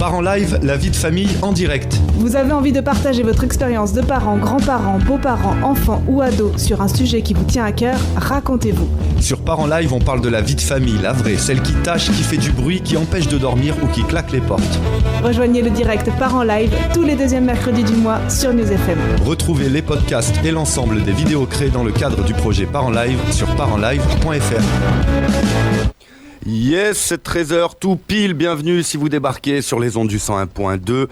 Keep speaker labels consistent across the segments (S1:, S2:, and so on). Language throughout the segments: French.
S1: Parents Live, la vie de famille en direct.
S2: Vous avez envie de partager votre expérience de parents, grands-parents, beaux-parents, enfants ou ados sur un sujet qui vous tient à cœur, racontez-vous.
S1: Sur Parents Live, on parle de la vie de famille, la vraie, celle qui tâche, qui fait du bruit, qui empêche de dormir ou qui claque les portes.
S2: Rejoignez le direct Parents Live tous les deuxièmes mercredis du mois sur News FM.
S1: Retrouvez les podcasts et l'ensemble des vidéos créées dans le cadre du projet Parents Live sur parentslive.fr.
S3: Yes, c'est 13h tout pile, bienvenue si vous débarquez sur les ondes du 101.2,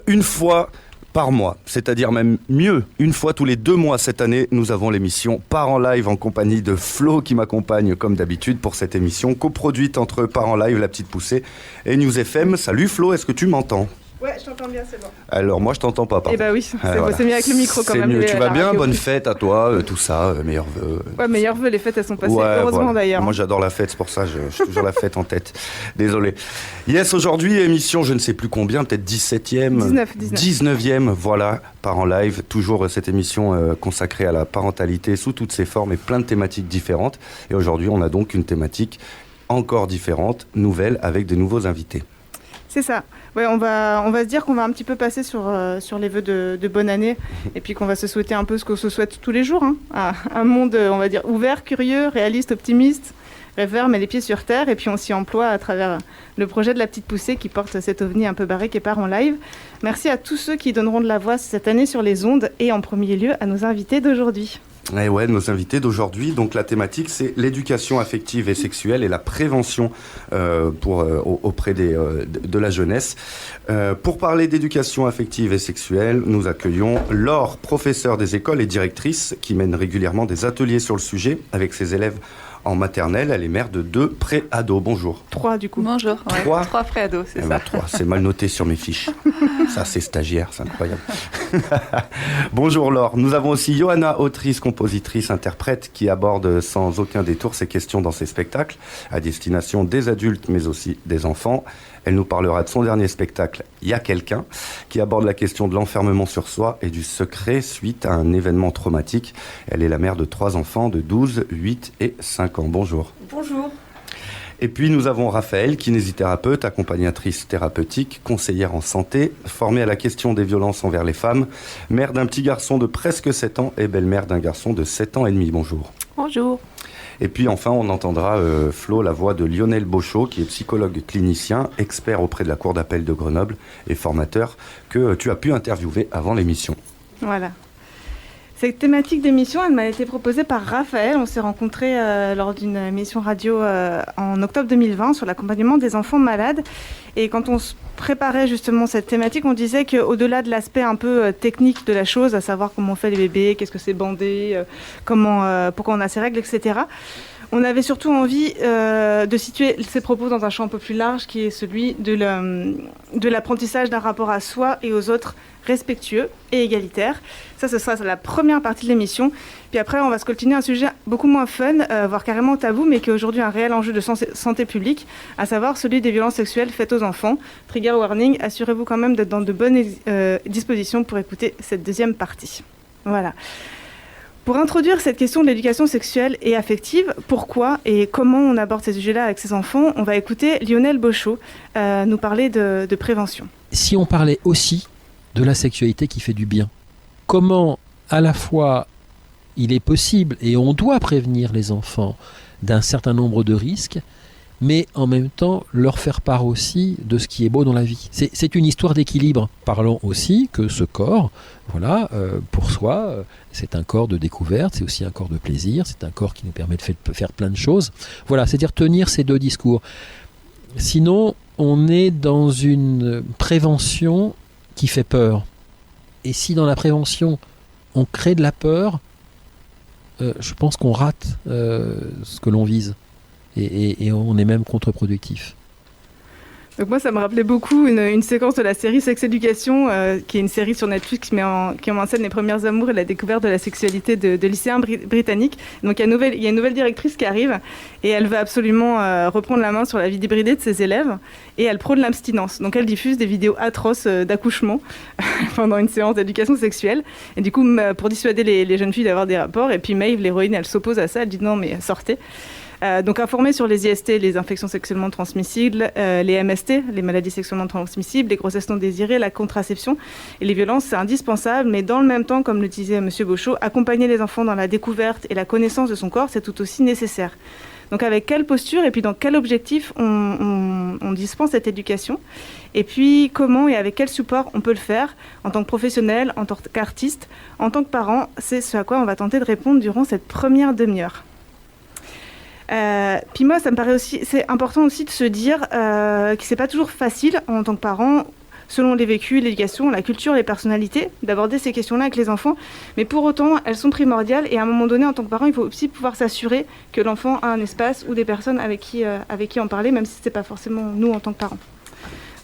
S3: une fois par mois, c'est-à-dire même mieux, une fois tous les 2 mois cette année, nous avons l'émission Parents Live en compagnie de Flo qui m'accompagne comme d'habitude pour cette émission coproduite entre Parents Live, La Petite Poussée et News FM. Salut Flo, est-ce que tu m'entends ?
S2: Ouais, je t'entends bien, c'est bon.
S3: Alors moi je t'entends pas.
S2: Eh bah oui, c'est mieux avec le micro quand
S3: c'est
S2: même.
S3: Mieux. Tu vas bien,
S2: radio.
S3: bonne fête à toi, tout ça, meilleurs vœux.
S2: Ouais, meilleurs vœux, les fêtes elles sont passées,
S3: Ouais,
S2: heureusement
S3: voilà.
S2: d'ailleurs.
S3: Moi j'adore la fête, c'est pour ça je suis toujours la fête en tête. Désolé. Yes, aujourd'hui émission je ne sais plus combien, peut-être 17e. 19e, voilà, Parents Live, toujours cette émission consacrée à la parentalité sous toutes ses formes et plein de thématiques différentes. Et aujourd'hui on a donc une thématique encore différente, nouvelle, avec de nouveaux invités.
S2: C'est ça. Ouais, on va se dire qu'on va un petit peu passer sur les vœux de bonne année et puis qu'on va se souhaiter un peu ce qu'on se souhaite tous les jours. Un monde, on va dire, ouvert, curieux, réaliste, optimiste, rêveur, mais les pieds sur terre. Et puis on s'y emploie à travers le projet de La Petite Poussée qui porte cet ovni un peu barré qui est Parents Live. Merci à tous ceux qui donneront de la voix cette année sur les ondes et en premier lieu à nos invités d'aujourd'hui.
S3: Et ouais, nos invités d'aujourd'hui, donc la thématique c'est l'éducation affective et sexuelle et la prévention auprès de la jeunesse. Pour parler d'éducation affective et sexuelle, nous accueillons Laure, professeure des écoles et directrice qui mène régulièrement des ateliers sur le sujet avec ses élèves en maternelle. Elle est mère de 2 pré-ados. Bonjour.
S2: 3 du coup.
S4: Bonjour. Ouais.
S3: 3
S4: pré-ados, c'est ça.
S3: Ben 3, c'est mal noté sur mes fiches. Ça, c'est stagiaire, c'est incroyable. Bonjour Laure. Nous avons aussi Johanna, autrice, compositrice, interprète, qui aborde sans aucun détour ces questions dans ses spectacles, à destination des adultes, mais aussi des enfants. Elle nous parlera de son dernier spectacle, « Y a quelqu'un », qui aborde la question de l'enfermement sur soi et du secret suite à un événement traumatique. Elle est la mère de 3 enfants de 12, 8 et 5 ans. Bonjour.
S4: Bonjour.
S3: Et puis nous avons Raphaël, kinésithérapeute, accompagnatrice thérapeutique, conseillère en santé, formée à la question des violences envers les femmes, mère d'un petit garçon de presque 7 ans et belle-mère d'un garçon de 7 ans et demi. Bonjour.
S4: Bonjour.
S3: Et puis enfin, on entendra, Flo, la voix de Lionel Beauchot, qui est psychologue clinicien, expert auprès de la Cour d'appel de Grenoble et formateur, que tu as pu interviewer avant l'émission.
S2: Voilà. Cette thématique d'émission, elle m'a été proposée par Raphaël. On s'est rencontrés lors d'une émission radio en octobre 2020 sur l'accompagnement des enfants malades. Et quand on se préparait justement cette thématique, on disait qu'au-delà de l'aspect un peu technique de la chose, à savoir comment on fait les bébés, qu'est-ce que c'est bandé, pourquoi on a ses règles, etc., on avait surtout envie de situer ces propos dans un champ un peu plus large qui est celui de l'apprentissage d'un rapport à soi et aux autres respectueux et égalitaire. Ça, ce sera la première partie de l'émission. Puis après, on va se coltiner un sujet beaucoup moins fun, voire carrément tabou, mais qui est aujourd'hui un réel enjeu de santé publique, à savoir celui des violences sexuelles faites aux enfants. Trigger warning, assurez-vous quand même d'être dans de bonnes dispositions pour écouter cette deuxième partie. Voilà. Pour introduire cette question de l'éducation sexuelle et affective, pourquoi et comment on aborde ces sujets-là avec ses enfants, on va écouter Lionel Beauchot nous parler de prévention.
S5: Si on parlait aussi de la sexualité qui fait du bien, comment à la fois il est possible et on doit prévenir les enfants d'un certain nombre de risques, mais en même temps leur faire part aussi de ce qui est beau dans la vie. C'est une histoire d'équilibre. Parlons aussi que ce corps, voilà, pour soi, c'est un corps de découverte, c'est aussi un corps de plaisir, c'est un corps qui nous permet de faire plein de choses. Voilà, c'est-à-dire tenir ces 2 discours. Sinon, on est dans une prévention qui fait peur. Et si dans la prévention, on crée de la peur, je pense qu'on rate ce que l'on vise. Et on est même contre-productif.
S2: Donc moi, ça me rappelait beaucoup une séquence de la série Sex Education, qui est une série sur Netflix qui met en scène les premières amours et la découverte de la sexualité de lycéens britanniques. Donc il y a une nouvelle directrice qui arrive et elle veut absolument reprendre la main sur la vie débridée de ses élèves et elle prône l'abstinence. Donc elle diffuse des vidéos atroces d'accouchement pendant une séance d'éducation sexuelle. Et du coup, pour dissuader les jeunes filles d'avoir des rapports, et puis Maeve, l'héroïne, elle s'oppose à ça, elle dit non mais sortez. Donc informer sur les IST, les infections sexuellement transmissibles, les MST, les maladies sexuellement transmissibles, les grossesses non désirées, la contraception et les violences, c'est indispensable. Mais dans le même temps, comme le disait M. Beauchot, accompagner les enfants dans la découverte et la connaissance de son corps, c'est tout aussi nécessaire. Donc avec quelle posture et puis dans quel objectif on dispense cette éducation, et puis comment et avec quel support on peut le faire en tant que professionnel, en tant qu'artiste, en tant que parent, c'est ce à quoi on va tenter de répondre durant cette première demi-heure. Puis moi, ça me paraît aussi, c'est important aussi de se dire que c'est pas toujours facile en tant que parent, selon les vécus, l'éducation, la culture, les personnalités, d'aborder ces questions-là avec les enfants. Mais pour autant, elles sont primordiales et à un moment donné, en tant que parent, il faut aussi pouvoir s'assurer que l'enfant a un espace ou des personnes avec qui en parler, même si c'est pas forcément nous en tant que parents.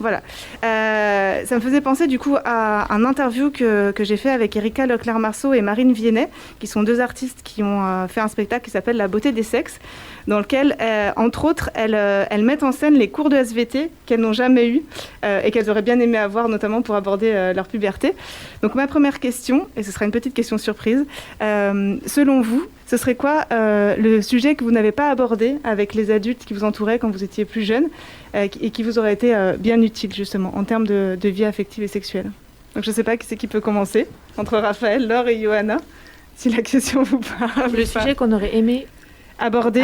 S2: Voilà. Ça me faisait penser du coup à un interview que j'ai fait avec Erika Leclerc-Marceau et Marine Viennet, qui sont deux artistes qui ont fait un spectacle qui s'appelle La beauté des sexes, dans lequel, entre autres, elles mettent en scène les cours de SVT qu'elles n'ont jamais eus et qu'elles auraient bien aimé avoir, notamment pour aborder leur puberté. Donc ma première question, et ce sera une petite question surprise, selon vous, ce serait quoi le sujet que vous n'avez pas abordé avec les adultes qui vous entouraient quand vous étiez plus jeune et qui vous aurait été bien utile justement en termes de vie affective et sexuelle? Donc je ne sais pas qui c'est qui peut commencer, entre Raphaël, Laure et Johanna, si la question vous parle.
S4: Le sujet qu'on aurait aimé
S2: aborder.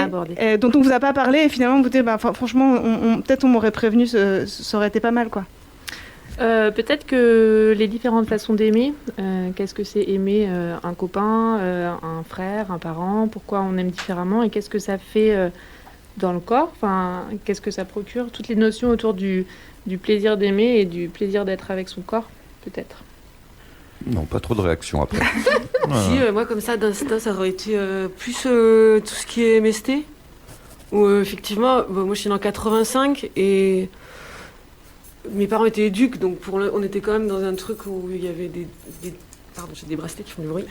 S2: Dont on ne vous a pas parlé et finalement vous dites franchement peut-être on m'aurait prévenu, ça aurait été pas mal quoi.
S4: Peut-être que les différentes façons d'aimer, qu'est-ce que c'est aimer un copain, un frère, un parent, pourquoi on aime différemment et qu'est-ce que ça fait dans le corps, qu'est-ce que ça procure, toutes les notions autour du plaisir d'aimer et du plaisir d'être avec son corps, peut-être.
S3: Non, pas trop de réactions après.
S6: Si, moi comme ça, d'instinct, ça aurait été plus tout ce qui est MST, où effectivement, moi je suis dans 85 et mes parents étaient éduques, donc on était quand même dans un truc où il y avait pardon, j'ai des bracelets qui font du bruit.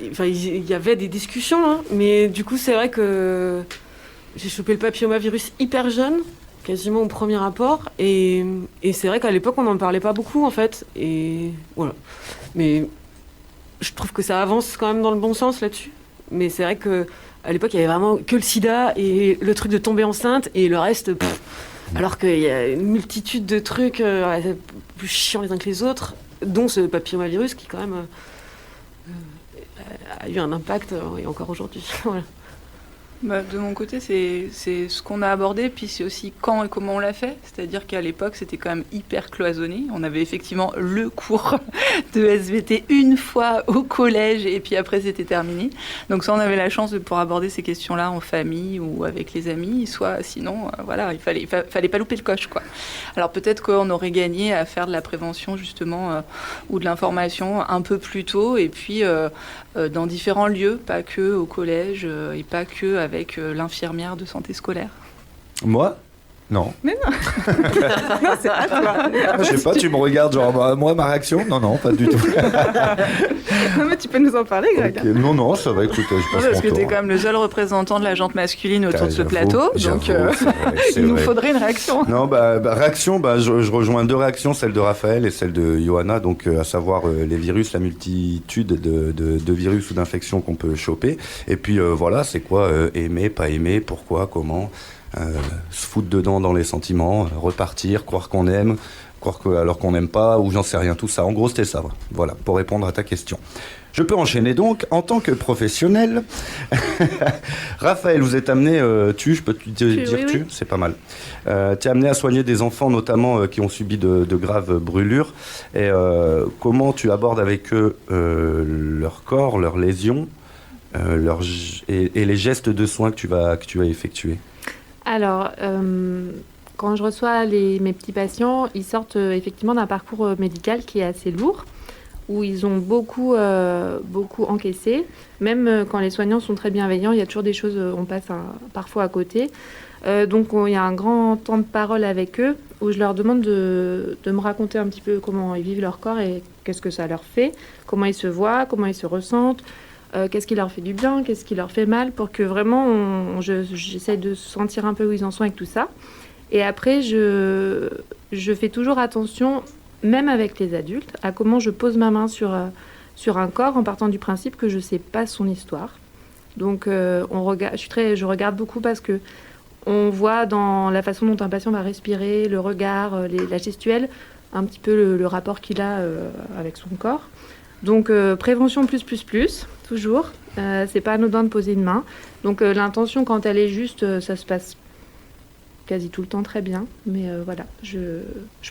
S6: Il y avait des discussions, hein, mais du coup, c'est vrai que j'ai chopé le papillomavirus hyper jeune, quasiment au premier rapport, et c'est vrai qu'à l'époque, on n'en parlait pas beaucoup, en fait, et voilà. Mais je trouve que ça avance quand même dans le bon sens là-dessus. Mais c'est vrai qu'à l'époque, il y avait vraiment que le sida et le truc de tomber enceinte, et le reste... Alors qu'il y a une multitude de trucs plus chiants les uns que les autres, dont ce papillomavirus qui quand même a eu un impact et encore aujourd'hui. Voilà.
S7: De mon côté, c'est ce qu'on a abordé, puis c'est aussi quand et comment on l'a fait. C'est-à-dire qu'à l'époque, c'était quand même hyper cloisonné. On avait effectivement le cours de SVT une fois au collège, et puis après, c'était terminé. Donc soit on avait la chance de pouvoir aborder ces questions-là en famille ou avec les amis, soit sinon, voilà, il fallait pas louper le coche, quoi. Alors peut-être qu'on aurait gagné à faire de la prévention, justement, ou de l'information un peu plus tôt, et puis dans différents lieux, pas que au collège, et pas que avec l'infirmière de santé scolaire.
S3: Moi ? Non.
S2: Mais non. Non, c'est pas toi.
S3: Je sais pas, tu me regardes genre, moi, ma réaction ? Non, pas du tout.
S2: Non, mais tu peux nous en parler, Greg.
S3: Okay. Non, ça va, écoute, je passe mon tour.
S7: Parce que t'es quand même le seul représentant de la jante masculine autour de ce plateau, donc
S3: c'est
S7: il nous
S3: vrai.
S7: faudrait une réaction.
S3: Non, réaction, je rejoins deux réactions, celle de Raphaël et celle de Johanna, donc à savoir les virus, la multitude de virus ou d'infections qu'on peut choper. Et puis voilà, c'est quoi aimer, pas aimer, pourquoi, comment, se foutre dedans dans les sentiments, repartir, croire qu'on aime, alors qu'on n'aime pas, ou j'en sais rien, tout ça. En gros, c'était ça. Voilà, pour répondre à ta question. Je peux enchaîner donc, en tant que professionnel. Raphaël, vous êtes amené, je peux te dire
S4: oui.
S3: tu, c'est pas mal. Tu es amené à soigner des enfants, notamment qui ont subi de graves brûlures. Et comment tu abordes avec eux leur corps, leurs lésions, et les gestes de soins que tu vas effectuer?
S4: Alors, quand je reçois mes petits patients, ils sortent effectivement d'un parcours médical qui est assez lourd, où ils ont beaucoup encaissé. Même quand les soignants sont très bienveillants, il y a toujours des choses, on passe parfois à côté. Donc il y a un grand temps de parole avec eux, où je leur demande de me raconter un petit peu comment ils vivent leur corps et qu'est-ce que ça leur fait, comment ils se voient, comment ils se ressentent, qu'est-ce qui leur fait du bien, qu'est-ce qui leur fait mal, pour que vraiment j'essaie de sentir un peu où ils en sont avec tout ça. Et après, je fais toujours attention, même avec les adultes, à comment je pose ma main sur un corps en partant du principe que je ne sais pas son histoire Donc, je regarde beaucoup parce que on voit dans la façon dont un patient va respirer, le regard, la gestuelle, un petit peu le rapport qu'il a avec son corps. Donc, prévention plus, toujours. C'est pas anodin de poser une main. Donc, l'intention, quand elle est juste, ça se passe quasi tout le temps très bien. Mais voilà, je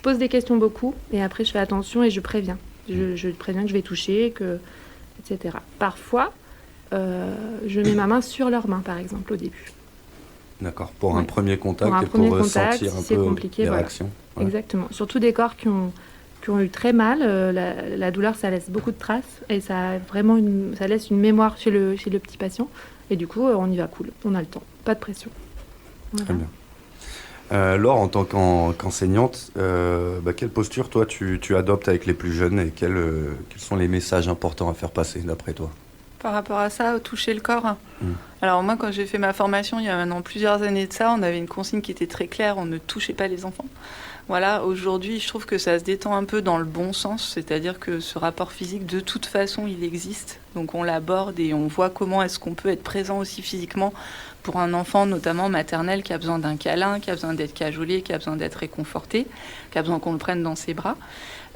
S4: pose des questions beaucoup et après, je fais attention et je préviens. Je préviens que je vais toucher, etc. Parfois, je mets ma main sur leur main, par exemple, au début.
S3: D'accord, pour un premier contact
S4: pour un
S3: et
S4: premier
S3: pour
S4: contact,
S3: sentir un
S4: c'est
S3: peu
S4: compliqué,
S3: les
S4: voilà.
S3: réactions. Ouais.
S4: Exactement. Surtout des corps qui ont eu très mal. La douleur, ça laisse beaucoup de traces et ça laisse une mémoire chez le petit patient. Et du coup, on y va cool. On a le temps. Pas de pression. Voilà.
S3: Très bien. Laure, en tant qu'enseignante, quelle posture, toi, tu adoptes avec les plus jeunes et quels sont les messages importants à faire passer, d'après toi ?
S7: Par rapport à ça, toucher le corps. Alors moi, quand j'ai fait ma formation, il y a maintenant plusieurs années de ça, on avait une consigne qui était très claire, on ne touchait pas les enfants. Voilà, aujourd'hui, je trouve que ça se détend un peu dans le bon sens, c'est-à-dire que ce rapport physique, de toute façon, il existe. Donc on l'aborde et on voit comment est-ce qu'on peut être présent aussi physiquement pour un enfant, notamment maternel, qui a besoin d'un câlin, qui a besoin d'être cajolé, qui a besoin d'être réconforté, qui a besoin qu'on le prenne dans ses bras.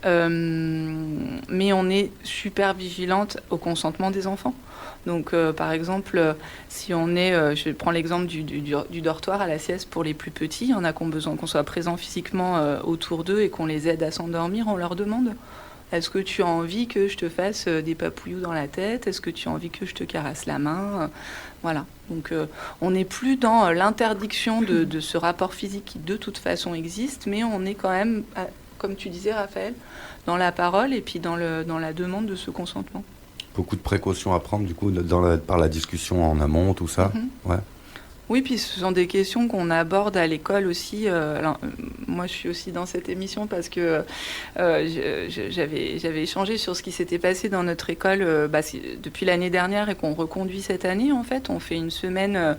S7: Mais on est super vigilante au consentement des enfants. Donc, par exemple, si on est, je prends l'exemple du dortoir à la sieste pour les plus petits, il y en a qui ont besoin qu'on soit présent physiquement autour d'eux et qu'on les aide à s'endormir, on leur demande « Est-ce que tu as envie que je te fasse des papouillous dans la tête ? Est-ce que tu as envie que je te caresse la main ?» Voilà. Donc, on n'est plus dans l'interdiction de ce rapport physique qui, de toute façon, existe, mais on est quand même, comme tu disais, Raphaël, dans la parole et puis dans la demande de ce consentement.
S3: Beaucoup de précautions à prendre, du coup, par la discussion en amont, tout ça. Ouais.
S7: Oui, puis ce sont des questions qu'on aborde à l'école aussi. Alors, moi, je suis aussi dans cette émission parce que j'avais échangé sur ce qui s'était passé dans notre école depuis l'année dernière et qu'on reconduit cette année, en fait. On fait une semaine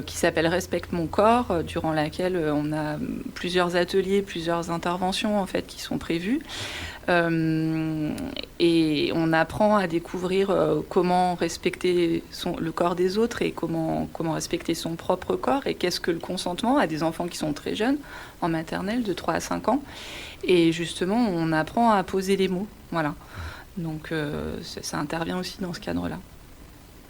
S7: qui s'appelle « Respecte mon corps », durant laquelle on a plusieurs ateliers, plusieurs interventions, en fait, qui sont prévues. Et on apprend à découvrir comment respecter le corps des autres et comment respecter son propre corps et qu'est-ce que le consentement à des enfants qui sont très jeunes, en maternelle, de 3 à 5 ans. Et justement, on apprend à poser les mots. Voilà. Donc, ça intervient aussi dans ce cadre-là.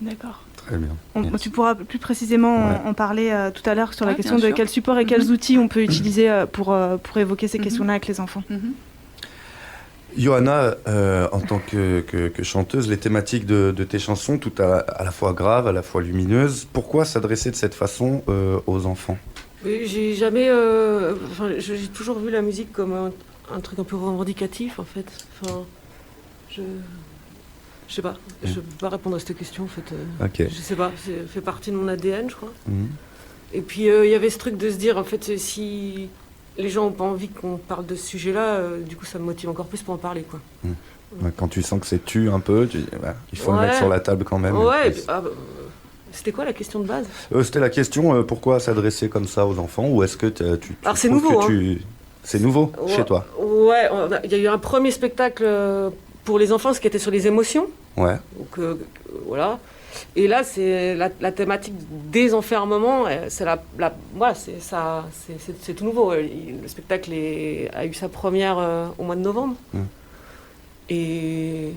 S2: D'accord.
S3: Très bien.
S2: Tu pourras plus précisément en parler tout à l'heure sur la question de quels supports et quels outils on peut utiliser pour évoquer ces questions-là avec les enfants.
S3: Johanna, en tant que chanteuse, les thématiques de tes chansons, tout à la fois graves, à la fois lumineuses, pourquoi s'adresser de cette façon aux enfants ?
S6: J'ai jamais... j'ai toujours vu la musique comme un truc un peu revendicatif, en fait. Enfin, je sais pas. Je peux pas répondre à cette question, en fait.
S3: Okay.
S6: Je sais pas. Ça fait partie de mon ADN, je crois. Et puis, il y avait ce truc de se dire, en fait, si les gens n'ont pas envie qu'on parle de ce sujet-là, du coup, ça me motive encore plus pour en parler, quoi.
S3: Quand tu sens que c'est tu un peu, il faut le mettre sur la table quand même.
S6: Ouais. C'était quoi la question de base ?
S3: C'était la question, pourquoi s'adresser comme ça aux enfants ? Ou est-ce que tu
S6: Alors, c'est nouveau,
S3: C'est nouveau chez toi ? Ouais,
S6: il y a eu un premier spectacle pour les enfants, ce qui était sur les émotions.
S3: Ouais.
S6: Donc, voilà. Et là, c'est la thématique des enfermements. C'est tout nouveau. Le spectacle a eu sa première au mois de novembre. Et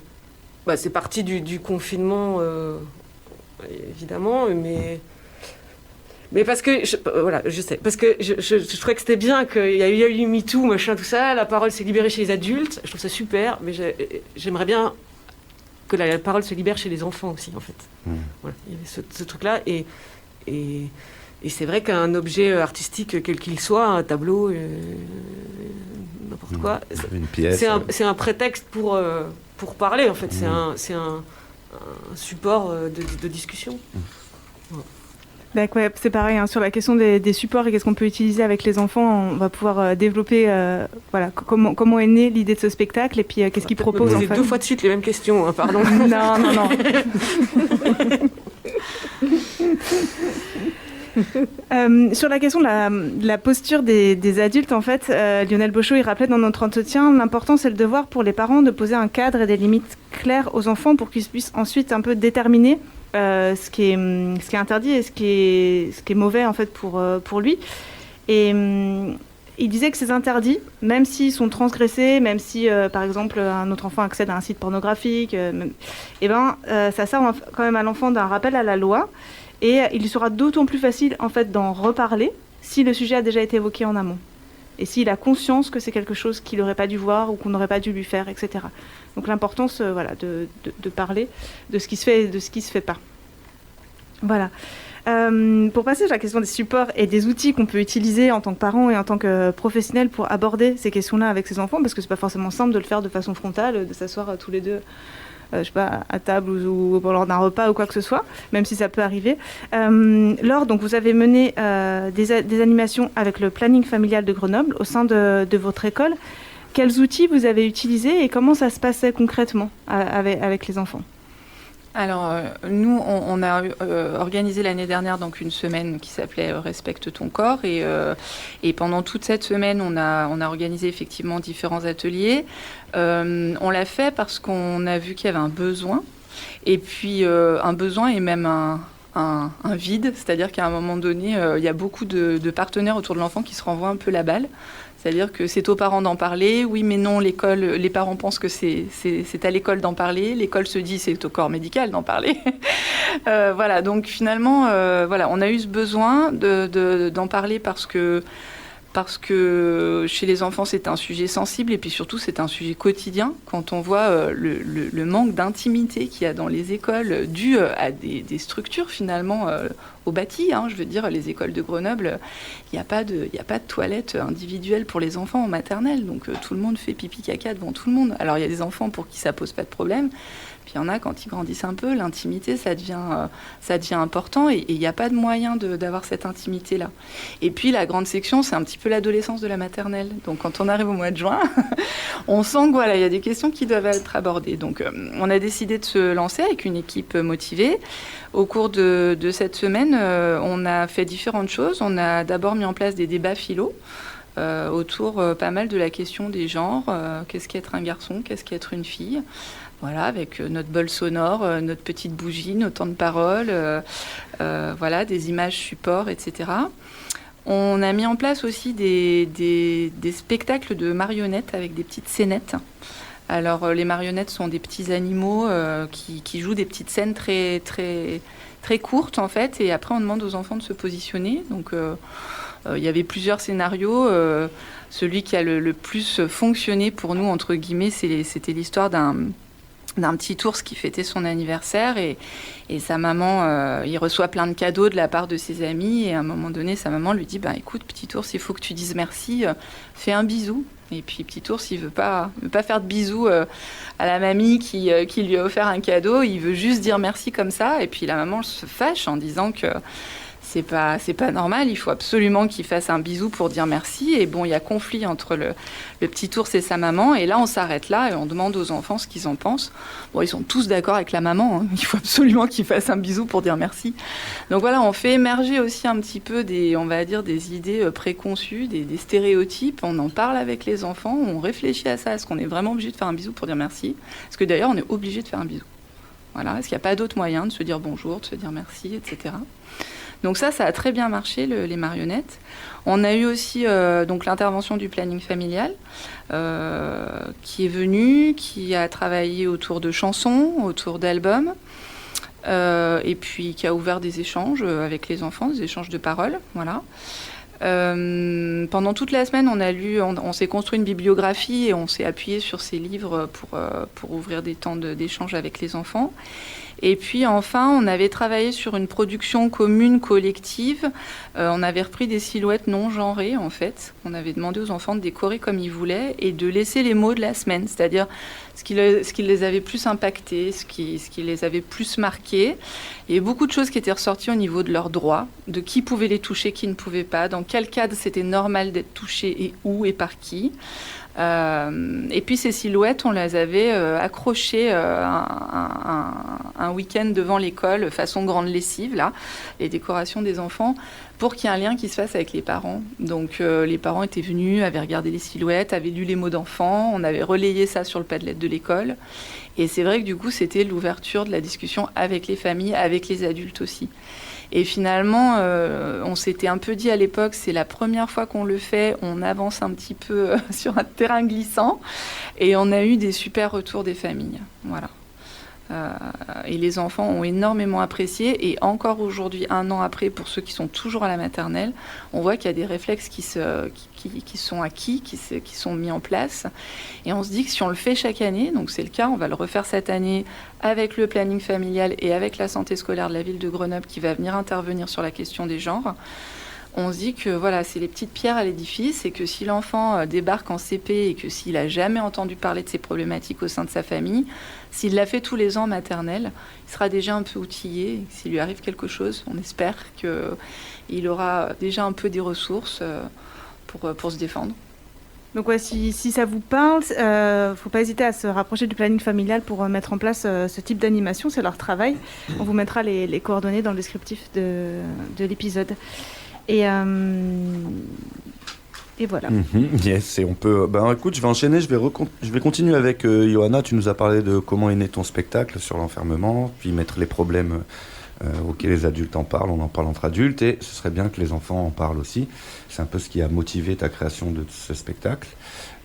S6: c'est parti du confinement, évidemment, mais parce que, je sais, parce que je trouvais que c'était bien qu'il y a eu MeToo, machin, tout ça, la parole s'est libérée chez les adultes, je trouve ça super, mais j'aimerais bien que la parole se libère chez les enfants aussi, en fait. Voilà, il y avait ce truc-là, et c'est vrai qu'un objet artistique, quel qu'il soit, un tableau, n'importe quoi,
S3: une pièce,
S6: c'est un prétexte pour parler, en fait, c'est un support de discussion.
S2: Ouais, c'est pareil, sur la question des supports et qu'est-ce qu'on peut utiliser avec les enfants, on va pouvoir développer comment est née l'idée de ce spectacle et puis qu'est-ce qu'il propose en fait.
S6: 2 fois de suite les mêmes questions, pardon.
S2: Non. Sur la question de la posture des adultes, en fait, Lionel Bochot, il rappelait dans notre entretien, l'important c'est le devoir pour les parents de poser un cadre et des limites claires aux enfants pour qu'ils puissent ensuite un peu déterminer ce qui est interdit et ce qui est mauvais en fait pour lui. Et il disait que ces interdits, même s'ils sont transgressés, même si par exemple un autre enfant accède à un site pornographique, ça sert quand même à l'enfant d'un rappel à la loi, et il lui sera d'autant plus facile en fait d'en reparler si le sujet a déjà été évoqué en amont. Et s'il a conscience que c'est quelque chose qu'il n'aurait pas dû voir ou qu'on n'aurait pas dû lui faire, etc. Donc l'importance de parler de ce qui se fait et de ce qui ne se fait pas. Voilà. Pour passer à la question des supports et des outils qu'on peut utiliser en tant que parent et en tant que professionnel pour aborder ces questions-là avec ses enfants, parce que ce n'est pas forcément simple de le faire de façon frontale, de s'asseoir tous les deux à table ou lors d'un repas ou quoi que ce soit, même si ça peut arriver. Laure, donc vous avez mené des animations avec le planning familial de Grenoble au sein de votre école. Quels outils vous avez utilisés et comment ça se passait concrètement avec les enfants ?
S7: Alors, nous, on a organisé l'année dernière donc une semaine qui s'appelait Respecte ton corps. Et pendant toute cette semaine, on a organisé effectivement différents ateliers. On l'a fait parce qu'on a vu qu'il y avait un besoin. Et puis, un besoin et même un vide. C'est-à-dire qu'à un moment donné, il y a beaucoup de partenaires autour de l'enfant qui se renvoient un peu la balle. C'est-à-dire que c'est aux parents d'en parler. Oui, mais non, l'école, les parents pensent que c'est à l'école d'en parler. L'école se dit c'est au corps médical d'en parler. Voilà, donc finalement, on a eu ce besoin d'en parler parce que chez les enfants, c'est un sujet sensible et puis surtout, c'est un sujet quotidien. Quand on voit le manque d'intimité qu'il y a dans les écoles dû à des structures finalement au bâti, je veux dire, les écoles de Grenoble, il n'y a pas de toilette individuelle pour les enfants en maternelle, donc tout le monde fait pipi caca devant tout le monde. Alors il y a des enfants pour qui ça pose pas de problème, puis il y en a quand ils grandissent un peu, l'intimité ça devient important et il n'y a pas de moyen d'avoir cette intimité là. Et puis la grande section, c'est un petit peu l'adolescence de la maternelle. Donc quand on arrive au mois de juin, on sent que il y a des questions qui doivent être abordées. Donc on a décidé de se lancer avec une équipe motivée. Au cours de cette semaine, on a fait différentes choses. On a d'abord mis en place des débats philo autour pas mal de la question des genres. Qu'est-ce qu'être un garçon? Qu'est-ce qu'être une fille? Voilà, avec notre bol sonore, notre petite bougie, nos temps de parole, des images supports, etc. On a mis en place aussi des spectacles de marionnettes avec des petites scénettes. Alors, les marionnettes sont des petits animaux qui jouent des petites scènes très, très, très courtes, en fait. Et après, on demande aux enfants de se positionner. Donc, il y avait plusieurs scénarios. Celui qui a le plus fonctionné pour nous, entre guillemets, c'était l'histoire d'un petit ours qui fêtait son anniversaire et sa maman, il reçoit plein de cadeaux de la part de ses amis et à un moment donné, sa maman lui dit « écoute, petit ours, il faut que tu dises merci, fais un bisou ». Et puis petit ours, il veut pas faire de bisous à la mamie qui lui a offert un cadeau, il veut juste dire merci comme ça. Et puis la maman se fâche en disant que c'est pas normal, il faut absolument qu'il fasse un bisou pour dire merci. Et bon, il y a conflit entre le petit ours et sa maman. Et là, on s'arrête là et on demande aux enfants ce qu'ils en pensent. Bon, ils sont tous d'accord avec la maman. Il faut absolument qu'il fasse un bisou pour dire merci. Donc voilà, on fait émerger aussi un petit peu des idées préconçues, des stéréotypes. On en parle avec les enfants, on réfléchit à ça. Est-ce qu'on est vraiment obligé de faire un bisou pour dire merci? Est-ce que d'ailleurs, on est obligé de faire un bisou? Voilà. Est-ce qu'il n'y a pas d'autre moyen de se dire bonjour, de se dire merci, etc. Donc ça a très bien marché, les marionnettes. On a eu aussi donc l'intervention du planning familial qui est venu, qui a travaillé autour de chansons, autour d'albums, et puis qui a ouvert des échanges avec les enfants, des échanges de paroles. Voilà. Pendant toute la semaine, on s'est construit une bibliographie et on s'est appuyé sur ces livres pour ouvrir des temps d'échange avec les enfants. Et puis enfin, on avait travaillé sur une production commune, collective. On avait repris des silhouettes non genrées, en fait. On avait demandé aux enfants de décorer comme ils voulaient et de laisser les mots de la semaine, c'est-à-dire ce qui les avait plus impactés, ce qui les avait plus marqués. Il y avait beaucoup de choses qui étaient ressorties au niveau de leurs droits, de qui pouvait les toucher, qui ne pouvait pas, dans quel cadre c'était normal d'être touché et où et par qui. Et puis ces silhouettes, on les avait accrochées à un week-end devant l'école, façon grande lessive, là, les décorations des enfants, pour qu'il y ait un lien qui se fasse avec les parents. Donc les parents étaient venus, avaient regardé les silhouettes, avaient lu les mots d'enfants, on avait relayé ça sur le Padlet de l'école. Et c'est vrai que du coup, c'était l'ouverture de la discussion avec les familles, avec les adultes aussi. Et finalement, on s'était un peu dit à l'époque, c'est la première fois qu'on le fait, on avance un petit peu sur un terrain glissant. Et on a eu des super retours des familles. Voilà. Et les enfants ont énormément apprécié. Et encore aujourd'hui, 1 an après, pour ceux qui sont toujours à la maternelle, on voit qu'il y a des réflexes qui sont acquis, qui sont mis en place. Et on se dit que si on le fait chaque année, donc c'est le cas, on va le refaire cette année avec le planning familial et avec la santé scolaire de la ville de Grenoble qui va venir intervenir sur la question des genres. On se dit que voilà, c'est les petites pierres à l'édifice et que si l'enfant débarque en CP et que s'il n'a jamais entendu parler de ces problématiques au sein de sa famille, s'il l'a fait tous les ans en maternelle, il sera déjà un peu outillé. Et s'il lui arrive quelque chose, on espère qu'il aura déjà un peu des ressources pour se défendre.
S2: Donc ouais, si ça vous parle, faut pas hésiter à se rapprocher du planning familial pour mettre en place ce type d'animation, c'est leur travail. On vous mettra les coordonnées dans le descriptif de l'épisode. Et voilà.
S3: Yes, et on peut... écoute, je vais enchaîner, je vais continuer avec Johanna. Tu nous as parlé de comment est né ton spectacle sur l'enfermement, puis mettre les problèmes auxquels les adultes en parlent. On en parle entre adultes, et ce serait bien que les enfants en parlent aussi. C'est un peu ce qui a motivé ta création de ce spectacle,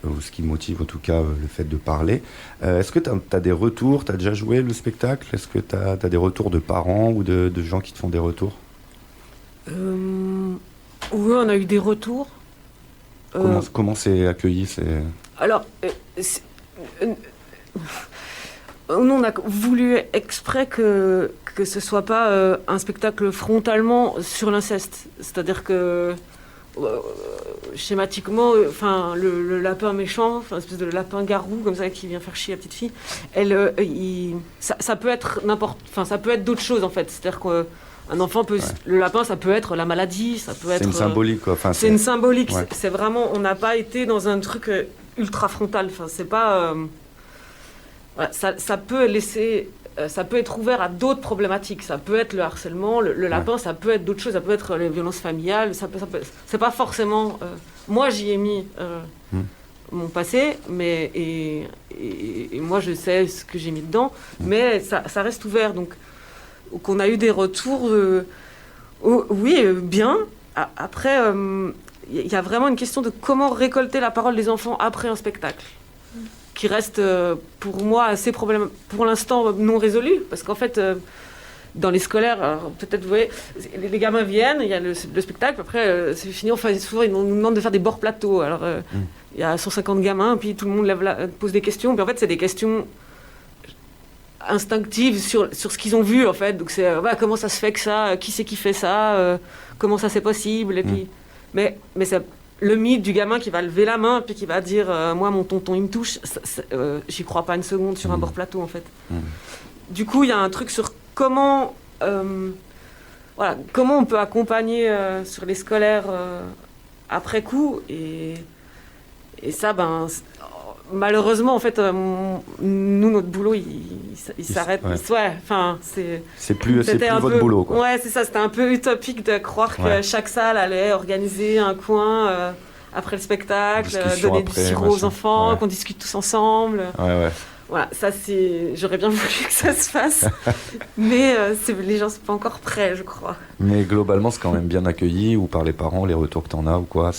S3: ou ce qui motive en tout cas le fait de parler. Est-ce que tu as des retours? Tu as déjà joué le spectacle? Est-ce que tu as des retours de parents ou de gens qui te font des retours?
S6: Oui, on a eu des retours.
S3: Comment c'est accueilli?
S6: Alors, nous, on a voulu exprès que ce soit pas un spectacle frontalement sur l'inceste. C'est-à-dire que, schématiquement, le lapin méchant, espèce de lapin garou, comme ça, qui vient faire chier la petite fille, ça peut être ça peut être d'autres choses, en fait. C'est-à-dire que un enfant peut... Ouais. Le lapin, ça peut être la maladie, ça peut être...
S3: C'est une symbolique, quoi.
S6: C'est une symbolique.
S3: Ouais.
S6: C'est vraiment... On n'a pas été dans un truc ultra frontal. C'est pas... Voilà, ça peut laisser... ça peut être ouvert à d'autres problématiques. Ça peut être le harcèlement, le lapin, ça peut être d'autres choses. Ça peut être les violences familiales. C'est pas forcément... moi, j'y ai mis mon passé, mais... Et moi, je sais ce que j'ai mis dedans. Mais ça reste ouvert, donc... qu'on a eu des retours, oui, bien. Après, il y a vraiment une question de comment récolter la parole des enfants après un spectacle, qui reste pour moi assez pour l'instant non résolu, parce qu'en fait, dans les scolaires, alors, peut-être vous voyez, les gamins viennent, il y a le spectacle, après c'est fini, souvent ils nous demandent de faire des bords plateaux. Alors il y a 150 gamins, puis tout le monde pose des questions, puis en fait c'est des questions instinctive sur ce qu'ils ont vu, en fait. Donc c'est comment ça se fait que ça, qui c'est qui fait ça, comment ça c'est possible, et puis mais ça, le mythe du gamin qui va lever la main puis qui va dire moi mon tonton il me touche, j'y crois pas une seconde sur un bord plateau, en fait. Du coup il y a un truc sur comment comment on peut accompagner sur les scolaires après coup, et ça malheureusement, en fait, nous, notre boulot, il s'arrête.
S3: Ouais. C'est plus votre boulot, quoi.
S6: Ouais, c'est ça. C'était un peu utopique de croire que chaque salle allait organiser un coin après le spectacle, donner du sirop aux enfants, qu'on discute tous ensemble.
S3: Ouais.
S6: Voilà, ça j'aurais bien voulu que ça se fasse, mais les gens sont pas encore prêts, je crois.
S3: Mais globalement, c'est quand même bien accueilli, ou par les parents, les retours que t'en as, ou quoi,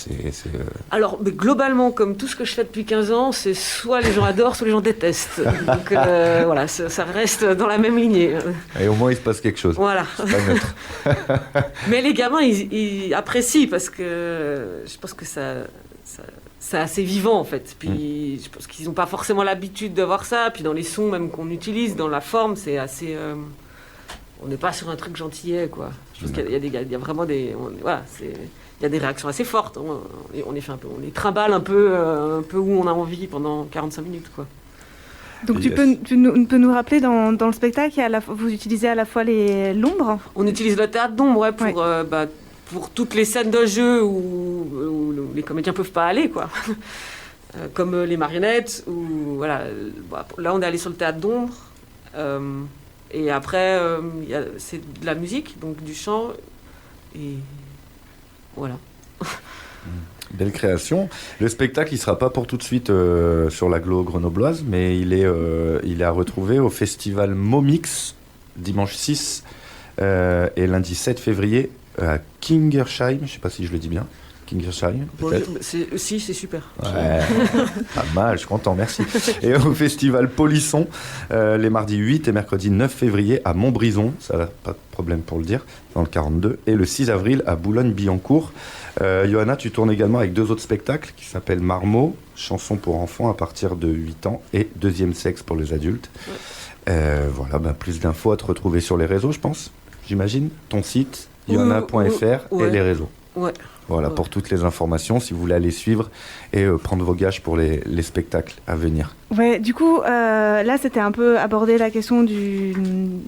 S6: Alors, mais globalement, comme tout ce que je fais depuis 15 ans, c'est soit les gens adorent, soit les gens détestent. Donc voilà, ça reste dans la même lignée.
S3: Et au moins, il se passe quelque chose.
S6: Voilà.
S3: C'est pas neutre.
S6: Mais les gamins, ils apprécient, parce que je pense que c'est assez vivant, en fait. Puis je pense qu'ils n'ont pas forcément l'habitude de voir ça. Puis dans les sons même qu'on utilise, dans la forme, c'est assez... on n'est pas sur un truc gentillet, quoi. Je pense qu'il y a vraiment des... il y a des réactions assez fortes. On les trimballe un peu où on a envie pendant 45 minutes, quoi.
S2: Donc tu peux nous rappeler dans le spectacle, vous utilisez à la fois l'ombre?
S6: On utilise le théâtre d'ombre, pour toutes les scènes de jeu où les comédiens peuvent pas aller, quoi. Comme les marionnettes, ou voilà. Là, on est allé sur le théâtre d'ombre. Et après, c'est de la musique, donc du chant. Et voilà.
S3: Belle création. Le spectacle, il ne sera pas pour tout de suite sur l'agglo grenobloise, mais il est à retrouver au festival Momix, dimanche 6 et lundi 7 février à Kingersheim. Je ne sais pas si je le dis bien. Kingersheim, peut-être.
S6: Si, c'est super.
S3: Ouais, pas mal, je suis content, merci. Et au festival Polisson, les mardis 8 et mercredi 9 février à Montbrison, ça n'a pas de problème pour le dire, dans le 42, et le 6 avril à Boulogne-Billancourt. Johanna, tu tournes également avec 2 autres spectacles qui s'appellent Marmot, chansons pour enfants à partir de 8 ans, et Deuxième sexe pour les adultes. Ouais. Voilà, plus d'infos à te retrouver sur les réseaux, je pense, j'imagine. Ton site, johanna.fr et les réseaux.
S6: Ouais.
S3: Voilà, pour toutes les informations, si vous voulez aller suivre et prendre vos gages pour les spectacles à venir.
S2: Ouais, du coup, là, c'était un peu aborder la question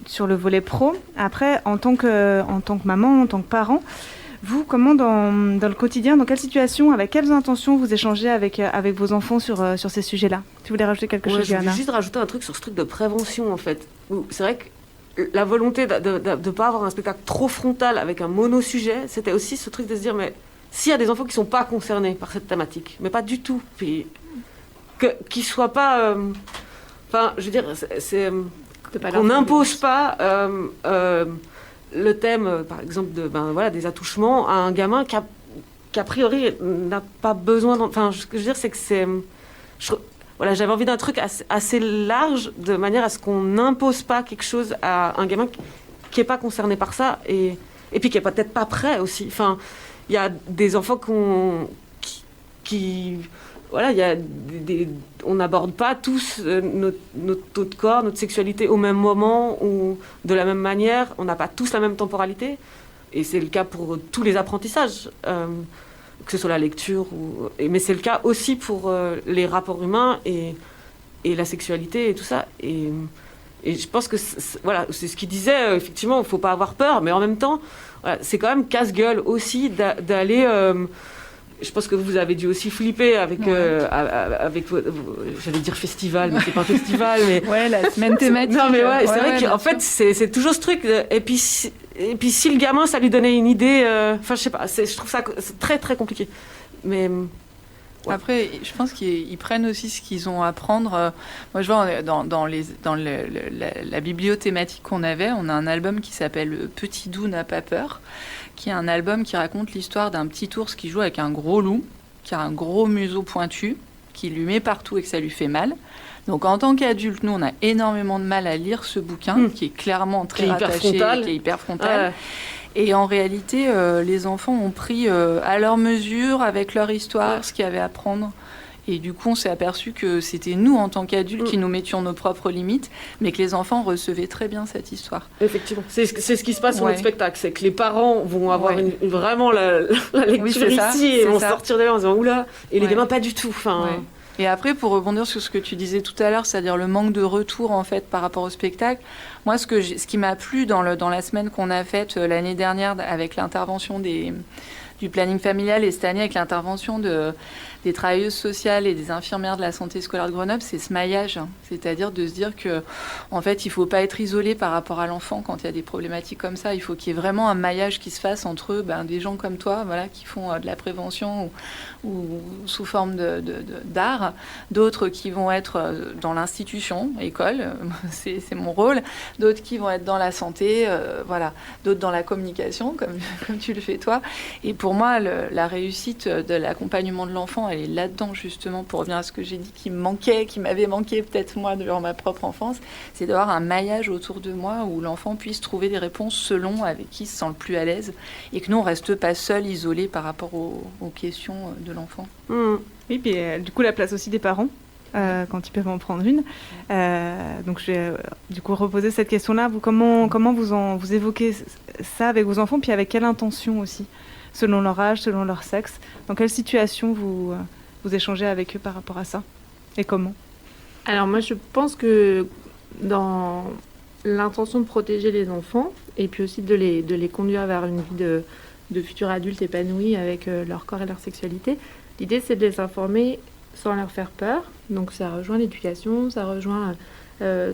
S2: sur le volet pro. Après, en tant que maman, en tant que parent, vous, comment dans le quotidien, dans quelle situation, avec quelles intentions vous échangez avec vos enfants sur ces sujets-là? Tu voulais rajouter quelque chose,
S6: Je
S2: Johanna?
S6: voulais juste rajouter un truc sur ce truc de prévention, en fait. C'est vrai que la volonté de ne pas avoir un spectacle trop frontal avec un mono-sujet, c'était aussi ce truc de se dire, mais s'il y a des enfants qui ne sont pas concernés par cette thématique, mais pas du tout, puis qu'ils ne soient pas... Enfin, je veux dire, qu'on n'impose pas le thème, par exemple, des attouchements à un gamin qui, a priori, n'a pas besoin... Enfin, ce que je veux dire, c'est que c'est... Voilà, j'avais envie d'un truc assez large, de manière à ce qu'on n'impose pas quelque chose à un gamin qui n'est pas concerné par ça, et puis qui n'est peut-être pas prêt aussi. Enfin, il y a des enfants qui voilà, on n'aborde pas tous notre taux de corps, notre sexualité au même moment ou de la même manière. On n'a pas tous la même temporalité. Et c'est le cas pour tous les apprentissages, que ce soit la lecture. Mais c'est le cas aussi pour les rapports humains et la sexualité et tout ça. Et je pense que c'est ce qu'il disait, effectivement, il ne faut pas avoir peur. Mais en même temps, voilà, c'est quand même casse-gueule aussi d'aller... je pense que vous avez dû aussi flipper avec j'allais dire festival, mais c'est pas un festival, mais
S7: ouais, la semaine thématique.
S6: Non, mais ouais, c'est vrai qu'en fait c'est toujours ce truc. Et puis si le gamin, ça lui donnait une idée, enfin je sais pas, je trouve ça très très compliqué. Mais
S7: ouais. Après, je pense qu'ils prennent aussi ce qu'ils ont à prendre. Moi, je vois dans la bibliothématique qu'on avait, on a un album qui s'appelle Petit doux n'a pas peur, qui est un album qui raconte l'histoire d'un petit ours qui joue avec un gros loup, qui a un gros museau pointu, qui lui met partout et que ça lui fait mal. Donc, en tant qu'adulte, nous, on a énormément de mal à lire ce bouquin, qui est clairement très rattaché, qui est hyper frontal. Ouais. Et en réalité, les enfants ont pris à leur mesure, avec leur histoire, ce qu'il y avait à prendre. Et du coup, on s'est aperçu que c'était nous, en tant qu'adultes, qui nous mettions nos propres limites, mais que les enfants recevaient très bien cette histoire.
S6: Effectivement. C'est ce qui se passe sur notre spectacle. C'est que les parents vont avoir vraiment la lecture ici et vont sortir de là en disant « Oula !» Et les gamins, pas du tout. Enfin,
S7: Et après, pour rebondir sur ce que tu disais tout à l'heure, c'est-à-dire le manque de retour, en fait, par rapport au spectacle, moi, ce qui m'a plu dans la semaine qu'on a faite l'année dernière avec l'intervention du planning familial et cette année avec l'intervention des travailleuses sociales et des infirmières de la santé scolaire de Grenoble, c'est ce maillage. C'est-à-dire de se dire que, en fait, il ne faut pas être isolé par rapport à l'enfant quand il y a des problématiques comme ça. Il faut qu'il y ait vraiment un maillage qui se fasse entre des gens comme toi, voilà, qui font de la prévention ou sous forme d'art, d'autres qui vont être dans l'institution, école, c'est mon rôle, d'autres qui vont être dans la santé, voilà, d'autres dans la communication, comme tu le fais toi. Et pour moi, la réussite de l'accompagnement de l'enfant, elle est là-dedans, justement, pour revenir à ce que j'ai dit, qui m'avait manqué peut-être moi durant ma propre enfance, c'est d'avoir un maillage autour de moi où l'enfant puisse trouver des réponses selon avec qui il se sent le plus à l'aise et que nous, on ne reste pas seul, isolé par rapport aux questions de l'enfant.
S2: Oui, puis du coup, la place aussi des parents. Quand ils peuvent en prendre une. Donc je vais du coup reposer cette question-là. Vous, comment vous évoquez ça avec vos enfants, puis avec quelle intention aussi, selon leur âge, selon leur sexe? Dans quelle situation vous échangez avec eux par rapport à ça? Et comment?
S4: Alors moi je pense que dans l'intention de protéger les enfants, et puis aussi de les conduire vers une vie de futurs adultes épanouis avec leur corps et leur sexualité, l'idée c'est de les informer sans leur faire peur. Donc ça rejoint l'éducation, ça rejoint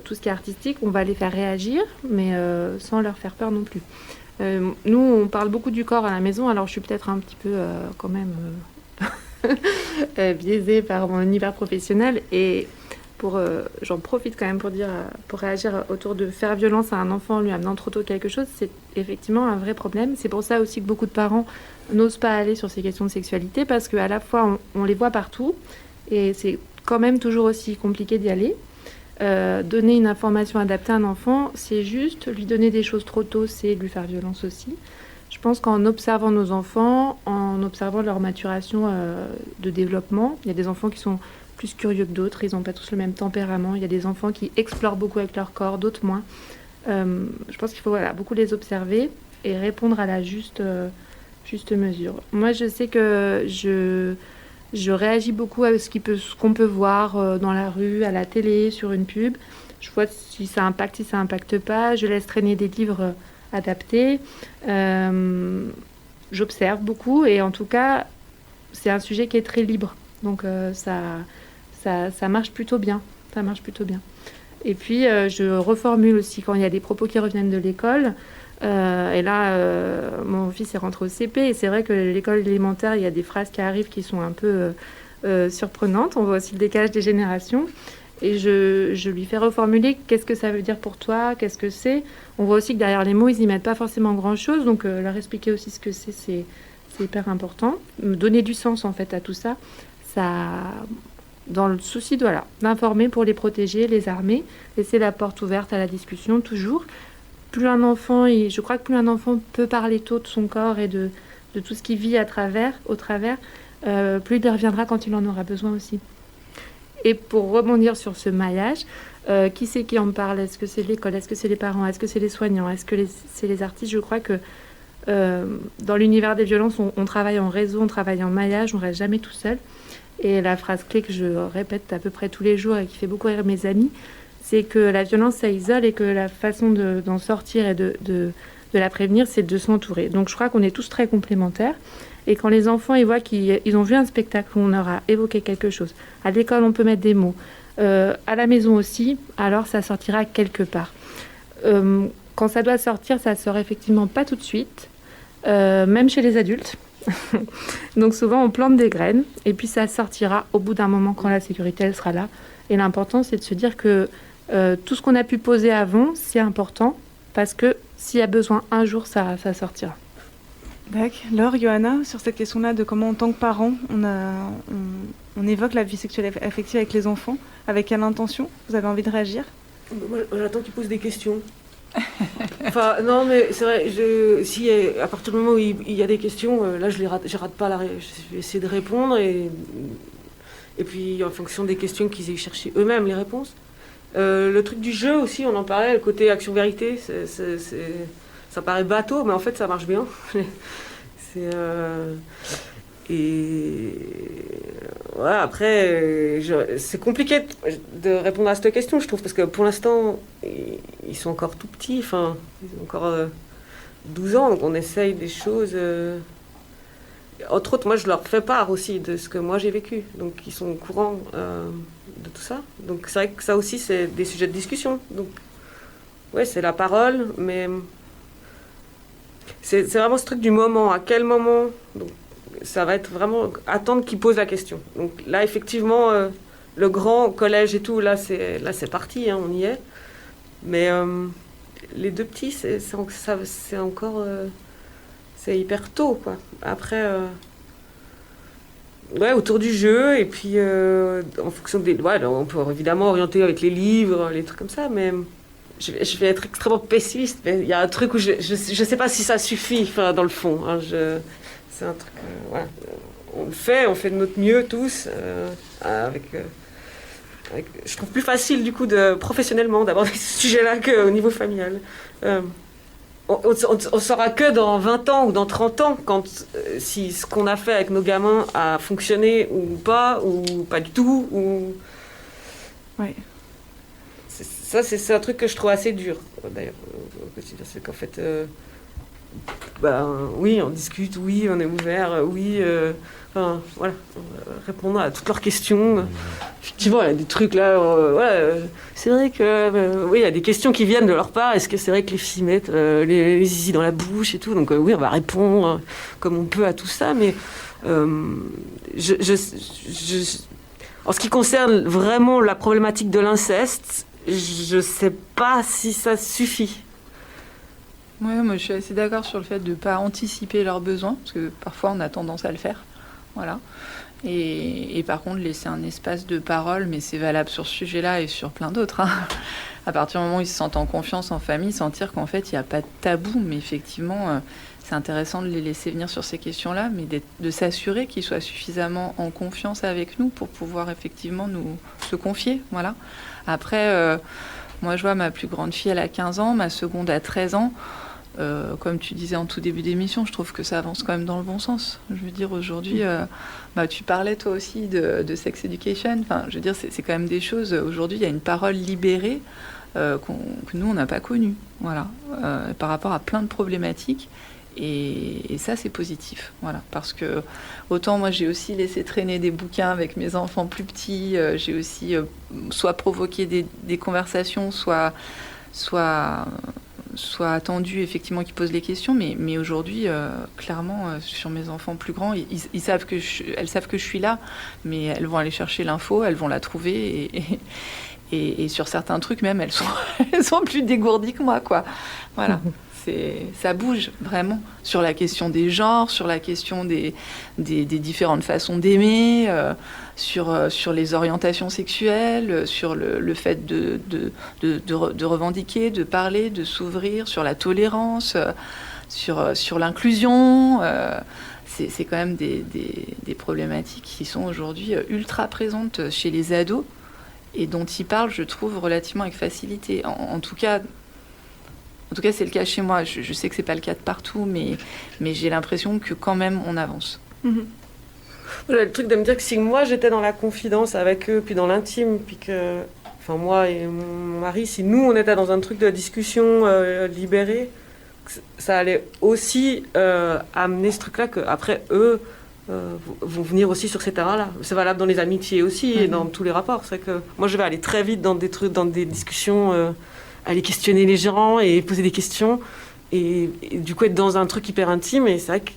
S4: tout ce qui est artistique, on va les faire réagir, mais sans leur faire peur non plus. Nous, on parle beaucoup du corps à la maison, alors je suis peut-être un petit peu quand même biaisée par mon univers professionnel. Et j'en profite quand même pour dire, pour réagir autour de faire violence à un enfant en lui amenant trop tôt quelque chose, c'est effectivement un vrai problème. C'est pour ça aussi que beaucoup de parents n'osent pas aller sur ces questions de sexualité, parce qu'à la fois, on les voit partout, et c'est quand même toujours aussi compliqué d'y aller. Donner une information adaptée à un enfant, c'est juste. Lui donner des choses trop tôt, c'est lui faire violence aussi. Je pense qu'en observant nos enfants, en observant leur maturation de développement, il y a des enfants qui sont plus curieux que d'autres, ils n'ont pas tous le même tempérament. Il y a des enfants qui explorent beaucoup avec leur corps, d'autres moins. Je pense qu'il faut beaucoup les observer et répondre à la juste mesure. Moi, je sais que je réagis beaucoup à ce qu'on peut voir dans la rue, à la télé, sur une pub. Je vois si ça impacte pas. Je laisse traîner des livres adaptés. J'observe beaucoup et en tout cas, c'est un sujet qui est très libre. Donc ça marche plutôt bien. Ça marche plutôt bien. Et puis, je reformule aussi quand il y a des propos qui reviennent de l'école. Et là, mon fils est rentré au CP et c'est vrai que l'école élémentaire, il y a des phrases qui arrivent qui sont un peu surprenantes. On voit aussi le décalage des générations. Et je lui fais reformuler qu'est-ce que ça veut dire pour toi, qu'est-ce que c'est. On voit aussi que derrière les mots, ils n'y mettent pas forcément grand-chose. Donc, leur expliquer aussi ce que c'est hyper important. Me donner du sens, en fait, à tout ça. Dans le souci d'informer pour les protéger, les armer, laisser la porte ouverte à la discussion, toujours. Je crois que plus un enfant peut parler tôt de son corps et de tout ce qu'il vit au travers, plus il y reviendra quand il en aura besoin aussi. Et pour rebondir sur ce maillage, qui c'est qui en parle? Est-ce que c'est l'école? Est-ce que c'est les parents? Est-ce que c'est les soignants? Est-ce que c'est les artistes? Je crois que dans l'univers des violences, on travaille en réseau, on travaille en maillage, on ne reste jamais tout seul. Et la phrase clé que je répète à peu près tous les jours et qui fait beaucoup rire mes amis, c'est que la violence, ça isole et que la façon d'en sortir et de la prévenir, c'est de s'entourer. Donc je crois qu'on est tous très complémentaires. Et quand les enfants ils voient qu'ils ont vu un spectacle où on leur a évoqué quelque chose, à l'école on peut mettre des mots, à la maison aussi, alors ça sortira quelque part. Quand ça doit sortir, ça sort effectivement pas tout de suite, même chez les adultes. Donc souvent on plante des graines et puis ça sortira au bout d'un moment quand la sécurité elle sera là. Et l'important c'est de se dire que tout ce qu'on a pu poser avant, c'est important parce que s'il y a besoin un jour, ça sortira.
S2: D'accord. Laure, Johanna, sur cette question-là de comment en tant que parent on évoque la vie sexuelle affective avec les enfants, avec quelle intention? Vous avez envie de réagir?
S6: Moi, j'attends qu'ils posent des questions. Enfin, non, mais c'est vrai, si à partir du moment où il y a des questions, là, je rate pas je vais essayer de répondre et puis en fonction des questions qu'ils aient cherché eux-mêmes les réponses. Le truc du jeu aussi, on en parlait, le côté action-vérité, ça paraît bateau, mais en fait, ça marche bien. Et voilà, après, c'est compliqué de répondre à cette question, je trouve, parce que pour l'instant, ils sont encore tout petits, enfin, ils ont encore 12 ans, donc on essaye des choses. Entre autres, moi, je leur fais part aussi de ce que moi j'ai vécu, donc ils sont au courant de tout ça. Donc c'est vrai que ça aussi, c'est des sujets de discussion. Donc, ouais, c'est la parole, mais c'est vraiment ce truc du moment. À quel moment? Donc, ça va être vraiment attendre qu'ils posent la question. Donc là, effectivement, le grand collège et tout, là c'est parti, hein, on y est. Mais les deux petits, c'est encore... c'est hyper tôt, quoi. Après, ouais, autour du jeu, et puis en fonction des... Ouais, on peut évidemment orienter avec les livres, les trucs comme ça, mais je vais être extrêmement pessimiste. Mais il y a un truc où je sais pas si ça suffit, enfin, dans le fond. Hein, c'est un truc... ouais. On fait de notre mieux tous, je trouve plus facile, du coup, professionnellement, d'aborder ce sujet-là qu'au niveau familial. On saura que dans 20 ans ou dans 30 ans si ce qu'on a fait avec nos gamins a fonctionné ou pas du tout.
S2: Ouais.
S6: Ça, c'est un truc que je trouve assez dur, d'ailleurs. C'est qu'en fait, oui, on discute, oui, on est ouvert, oui, voilà, répondre à toutes leurs questions. Effectivement, il y a des trucs là, c'est vrai que, oui, il y a des questions qui viennent de leur part. Est-ce que c'est vrai que les filles mettent les zizi dans la bouche et tout? Donc oui, on va répondre comme on peut à tout ça, mais en ce qui concerne vraiment la problématique de l'inceste, je sais pas si ça suffit.
S7: Oui, moi je suis assez d'accord sur le fait de ne pas anticiper leurs besoins, parce que parfois on a tendance à le faire. Voilà. Et par contre, laisser un espace de parole, mais c'est valable sur ce sujet-là et sur plein d'autres. Hein. À partir du moment où ils se sentent en confiance en famille, sentir qu'en fait il n'y a pas de tabou, mais effectivement, c'est intéressant de les laisser venir sur ces questions-là, mais de s'assurer qu'ils soient suffisamment en confiance avec nous pour pouvoir effectivement se confier. Voilà. Après, moi je vois ma plus grande fille, elle a 15 ans, ma seconde a 13 ans. Comme tu disais en tout début d'émission, je trouve que ça avance quand même dans le bon sens. Je veux dire, aujourd'hui, tu parlais toi aussi de sex education. Enfin, je veux dire, c'est quand même des choses. Aujourd'hui, il y a une parole libérée que nous, on n'a pas connue. Voilà, par rapport à plein de problématiques. Et ça, c'est positif. Voilà, parce que autant moi, j'ai aussi laissé traîner des bouquins avec mes enfants plus petits. J'ai aussi soit provoqué des conversations, soit attendu effectivement qu'ils posent les questions, mais aujourd'hui clairement sur mes enfants plus grands, ils savent elles savent que je suis là, mais elles vont aller chercher l'info, elles vont la trouver et sur certains trucs même elles sont plus dégourdies que moi, quoi. Voilà. Ça bouge vraiment sur la question des genres, sur la question des différentes façons d'aimer, sur les orientations sexuelles, sur le fait de revendiquer, de parler, de s'ouvrir, sur la tolérance, sur l'inclusion. C'est quand même des problématiques qui sont aujourd'hui ultra présentes chez les ados et dont ils parlent, je trouve, relativement avec facilité. En tout cas, c'est le cas chez moi. Je sais que c'est pas le cas de partout, mais j'ai l'impression que quand même on avance.
S6: Mm-hmm. J'ai le truc de me dire que si moi j'étais dans la confidence avec eux, puis dans l'intime, puis que, enfin moi et mon mari, si nous on était dans un truc de discussion libérée, ça allait aussi amener ce truc-là que après eux vont venir aussi sur ces terrains-là. C'est valable dans les amitiés aussi et dans tous les rapports. C'est que moi je vais aller très vite dans des trucs, dans des discussions. Aller questionner les gens et poser des questions et du coup être dans un truc hyper intime, et c'est vrai que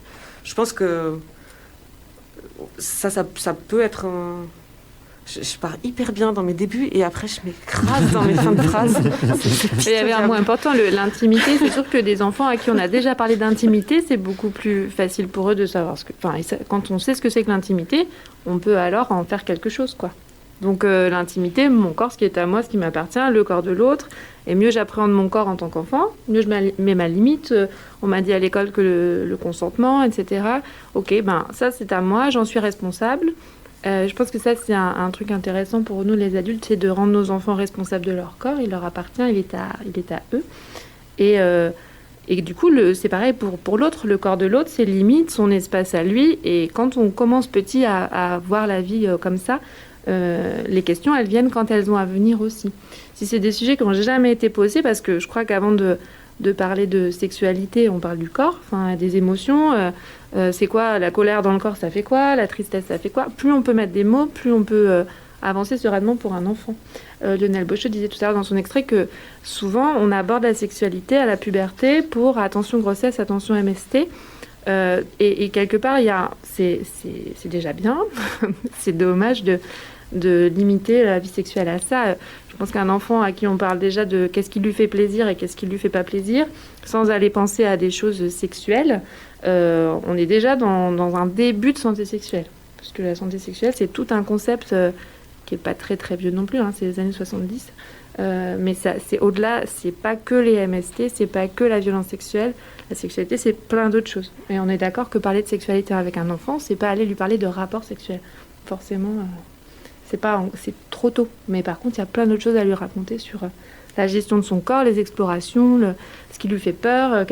S6: je pense que ça peut être je pars hyper bien dans mes débuts et après je m'écrase dans mes fins de phrases.
S4: Il y avait un mot important, l'intimité. C'est sûr que des enfants à qui on a déjà parlé d'intimité, c'est beaucoup plus facile pour eux de savoir quand on sait ce que c'est que l'intimité, on peut alors en faire quelque chose, quoi. Donc l'intimité, mon corps, ce qui est à moi, ce qui m'appartient, le corps de l'autre. Et mieux j'appréhende mon corps en tant qu'enfant, mieux je mets ma limite. On m'a dit à l'école que le consentement, etc. Ok, ça c'est à moi, j'en suis responsable. Je pense que ça c'est un truc intéressant pour nous les adultes, c'est de rendre nos enfants responsables de leur corps. Il leur appartient, il est à eux. Et du coup, c'est pareil pour l'autre. Le corps de l'autre, ses limites, son espace à lui. Et quand on commence petit à voir la vie comme ça, les questions, elles viennent quand elles ont à venir aussi. Si c'est des sujets qui n'ont jamais été posés, parce que je crois qu'avant de parler de sexualité, on parle du corps, des émotions. C'est quoi la colère dans le corps, ça fait quoi? La tristesse, ça fait quoi? Plus on peut mettre des mots, plus on peut avancer sereinement pour un enfant. Lionel Bocheux disait tout à l'heure dans son extrait que souvent on aborde la sexualité à la puberté pour attention grossesse, attention MST. Et quelque part, c'est déjà bien. C'est dommage de limiter la vie sexuelle à ça. Je pense qu'un enfant à qui on parle déjà de qu'est-ce qui lui fait plaisir et qu'est-ce qui lui fait pas plaisir, sans aller penser à des choses sexuelles, on est déjà dans un début de santé sexuelle. Parce que la santé sexuelle, c'est tout un concept qui est pas très très vieux non plus, c'est les années 70. Mais ça, c'est au-delà, c'est pas que les MST, c'est pas que la violence sexuelle. La sexualité, c'est plein d'autres choses. Et on est d'accord que parler de sexualité avec un enfant, c'est pas aller lui parler de rapport sexuel. Forcément, c'est trop tôt. Mais par contre, il y a plein d'autres choses à lui raconter sur la gestion de son corps, les explorations, ce qui lui fait peur,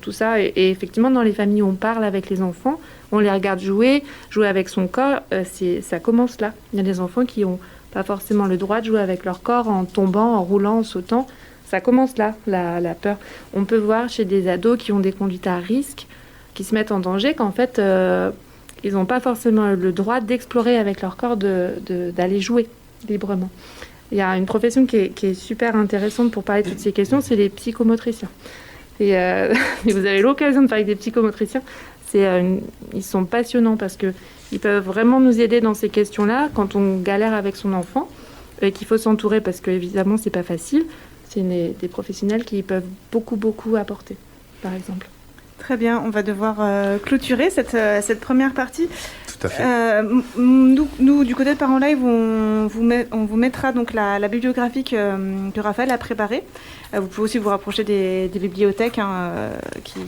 S4: tout ça. Et effectivement, dans les familles où on parle avec les enfants, on les regarde jouer avec son corps, ça commence là. Il y a des enfants qui ont pas forcément le droit de jouer avec leur corps en tombant, en roulant, en sautant. ça commence là, la peur. On peut voir chez des ados qui ont des conduites à risque, qui se mettent en danger, qu'en fait, ils n'ont pas forcément le droit d'explorer avec leur corps, d'aller jouer librement. Il y a une profession qui est super intéressante pour parler de toutes ces questions, c'est les psychomotriciens. Et vous avez l'occasion de parler avec des psychomotriciens, ils sont passionnants parce qu'ils peuvent vraiment nous aider dans ces questions-là quand on galère avec son enfant et qu'il faut s'entourer parce qu'évidemment, c'est pas facile. C'est des professionnels qui peuvent beaucoup apporter, par exemple.
S2: Très bien, on va devoir clôturer cette première partie.
S3: Tout à fait.
S2: Nous, du côté de Parents Live, on vous mettra donc la bibliographie que Raphaël a préparée. Vous pouvez aussi vous rapprocher des bibliothèques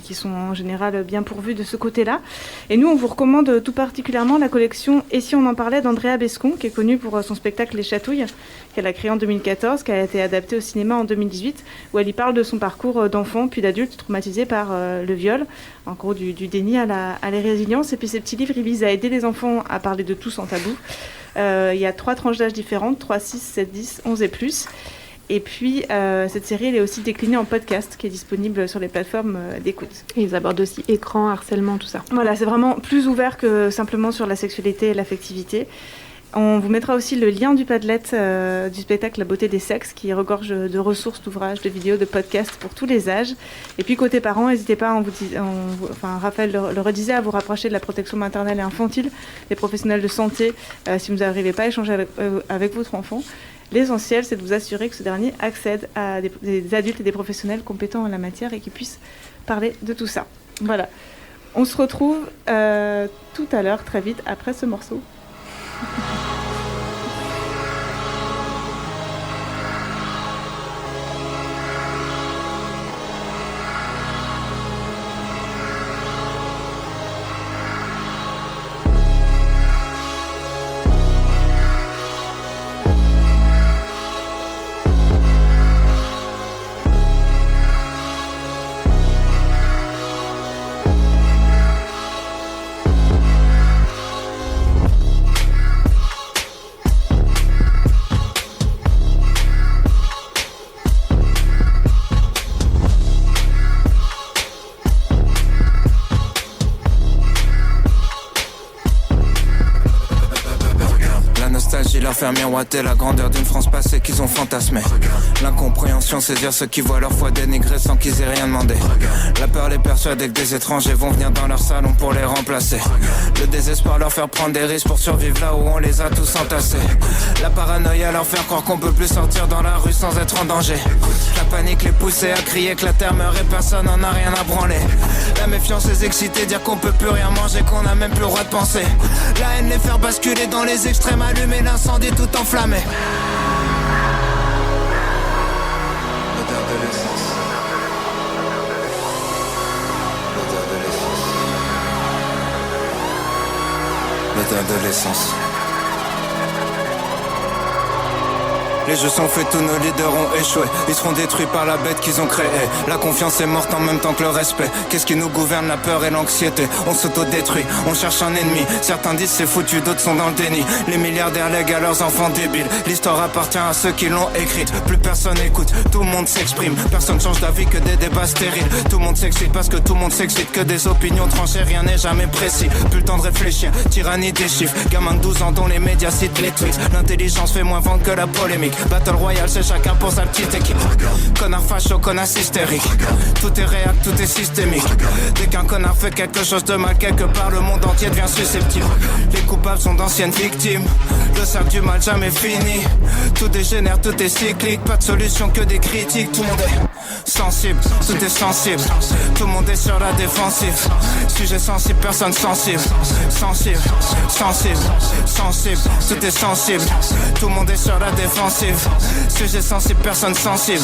S2: qui sont en général bien pourvues de ce côté-là. Et nous, on vous recommande tout particulièrement la collection « Et si on en parlait » d'Andrea Bescon, qui est connue pour son spectacle « Les Chatouilles », qu'elle a créé en 2014, qui a été adapté au cinéma en 2018, où elle y parle de son parcours d'enfant puis d'adulte traumatisé par le viol, en gros du déni à la résilience. Et puis ces petits livres, ils visent à aider les enfants à parler de tout sans tabou. Il y a 3 tranches d'âge différentes, 3, 6, 7, 10, 11 et plus. Et puis, cette série, elle est aussi déclinée en podcast, qui est disponible sur les plateformes d'écoute.
S4: Et ils abordent aussi écran, harcèlement, tout ça.
S2: Voilà, c'est vraiment plus ouvert que simplement sur la sexualité et l'affectivité. On vous mettra aussi le lien du Padlet du spectacle La beauté des sexes, qui regorge de ressources, d'ouvrages, de vidéos, de podcasts pour tous les âges. Et puis, côté parents, n'hésitez pas, Raphaël le redisait, à vous rapprocher de la protection maternelle et infantile, des professionnels de santé, si vous n'arrivez pas à échanger avec votre enfant. L'essentiel, c'est de vous assurer que ce dernier accède à des adultes et des professionnels compétents en la matière et qui puissent parler de tout ça. Voilà. On se retrouve tout à l'heure, très vite, après ce morceau.
S8: Leur faire miroiter la grandeur d'une France passée qu'ils ont fantasmée. L'incompréhension, c'est dire ceux qui voient leur foi dénigrée sans qu'ils aient rien demandé. La peur les persuader que des étrangers vont venir dans leur salon pour les remplacer. Le désespoir leur faire prendre des risques pour survivre là où on les a tous entassés. La paranoïa leur faire croire qu'on peut plus sortir dans la rue sans être en danger. La panique les pousser à crier que la terre meurt et personne n'en a rien à branler. La méfiance les exciter, dire qu'on peut plus rien manger, qu'on a même plus le droit de penser. La haine les faire basculer dans les extrêmes, allumer l'incendie tout enflammé. L'odeur de l'essence. L'odeur de l'essence. L'odeur de l'essence. Les jeux sont faits, tous nos leaders ont échoué. Ils seront détruits par la bête qu'ils ont créée. La confiance est morte en même temps que le respect. Qu'est-ce qui nous gouverne, la peur et l'anxiété? On s'autodétruit, on cherche un ennemi. Certains disent c'est foutu, d'autres sont dans le déni. Les milliardaires lèguent à leurs enfants débiles. L'histoire appartient à ceux qui l'ont écrite. Plus personne écoute, tout le monde s'exprime. Personne change d'avis que des débats stériles. Tout le monde s'excite parce que tout le monde s'excite. Que des opinions tranchées, rien n'est jamais précis. Plus le temps de réfléchir, tyrannie des chiffres. Gamin de 12 ans dont les médias citent les tweets. L'intelligence fait moins vendre que la polémique. Battle Royale, c'est chacun pour sa petite équipe. Connard facho, connasse hystérique. Tout est réel, tout est systémique. Dès qu'un connard fait quelque chose de mal quelque part, le monde entier devient susceptible. Les coupables sont d'anciennes victimes. Le cercle du mal jamais fini. Tout dégénère, tout est cyclique. Pas de solution que des critiques. Tout le monde est sensible, tout est sensible. Tout le monde est sur la défensive. Sujet sensible, personne sensible. Sensible, sensible, sensible. Tout est sensible. Tout le monde est sur la défensive. Sujet sensible, personne sensible.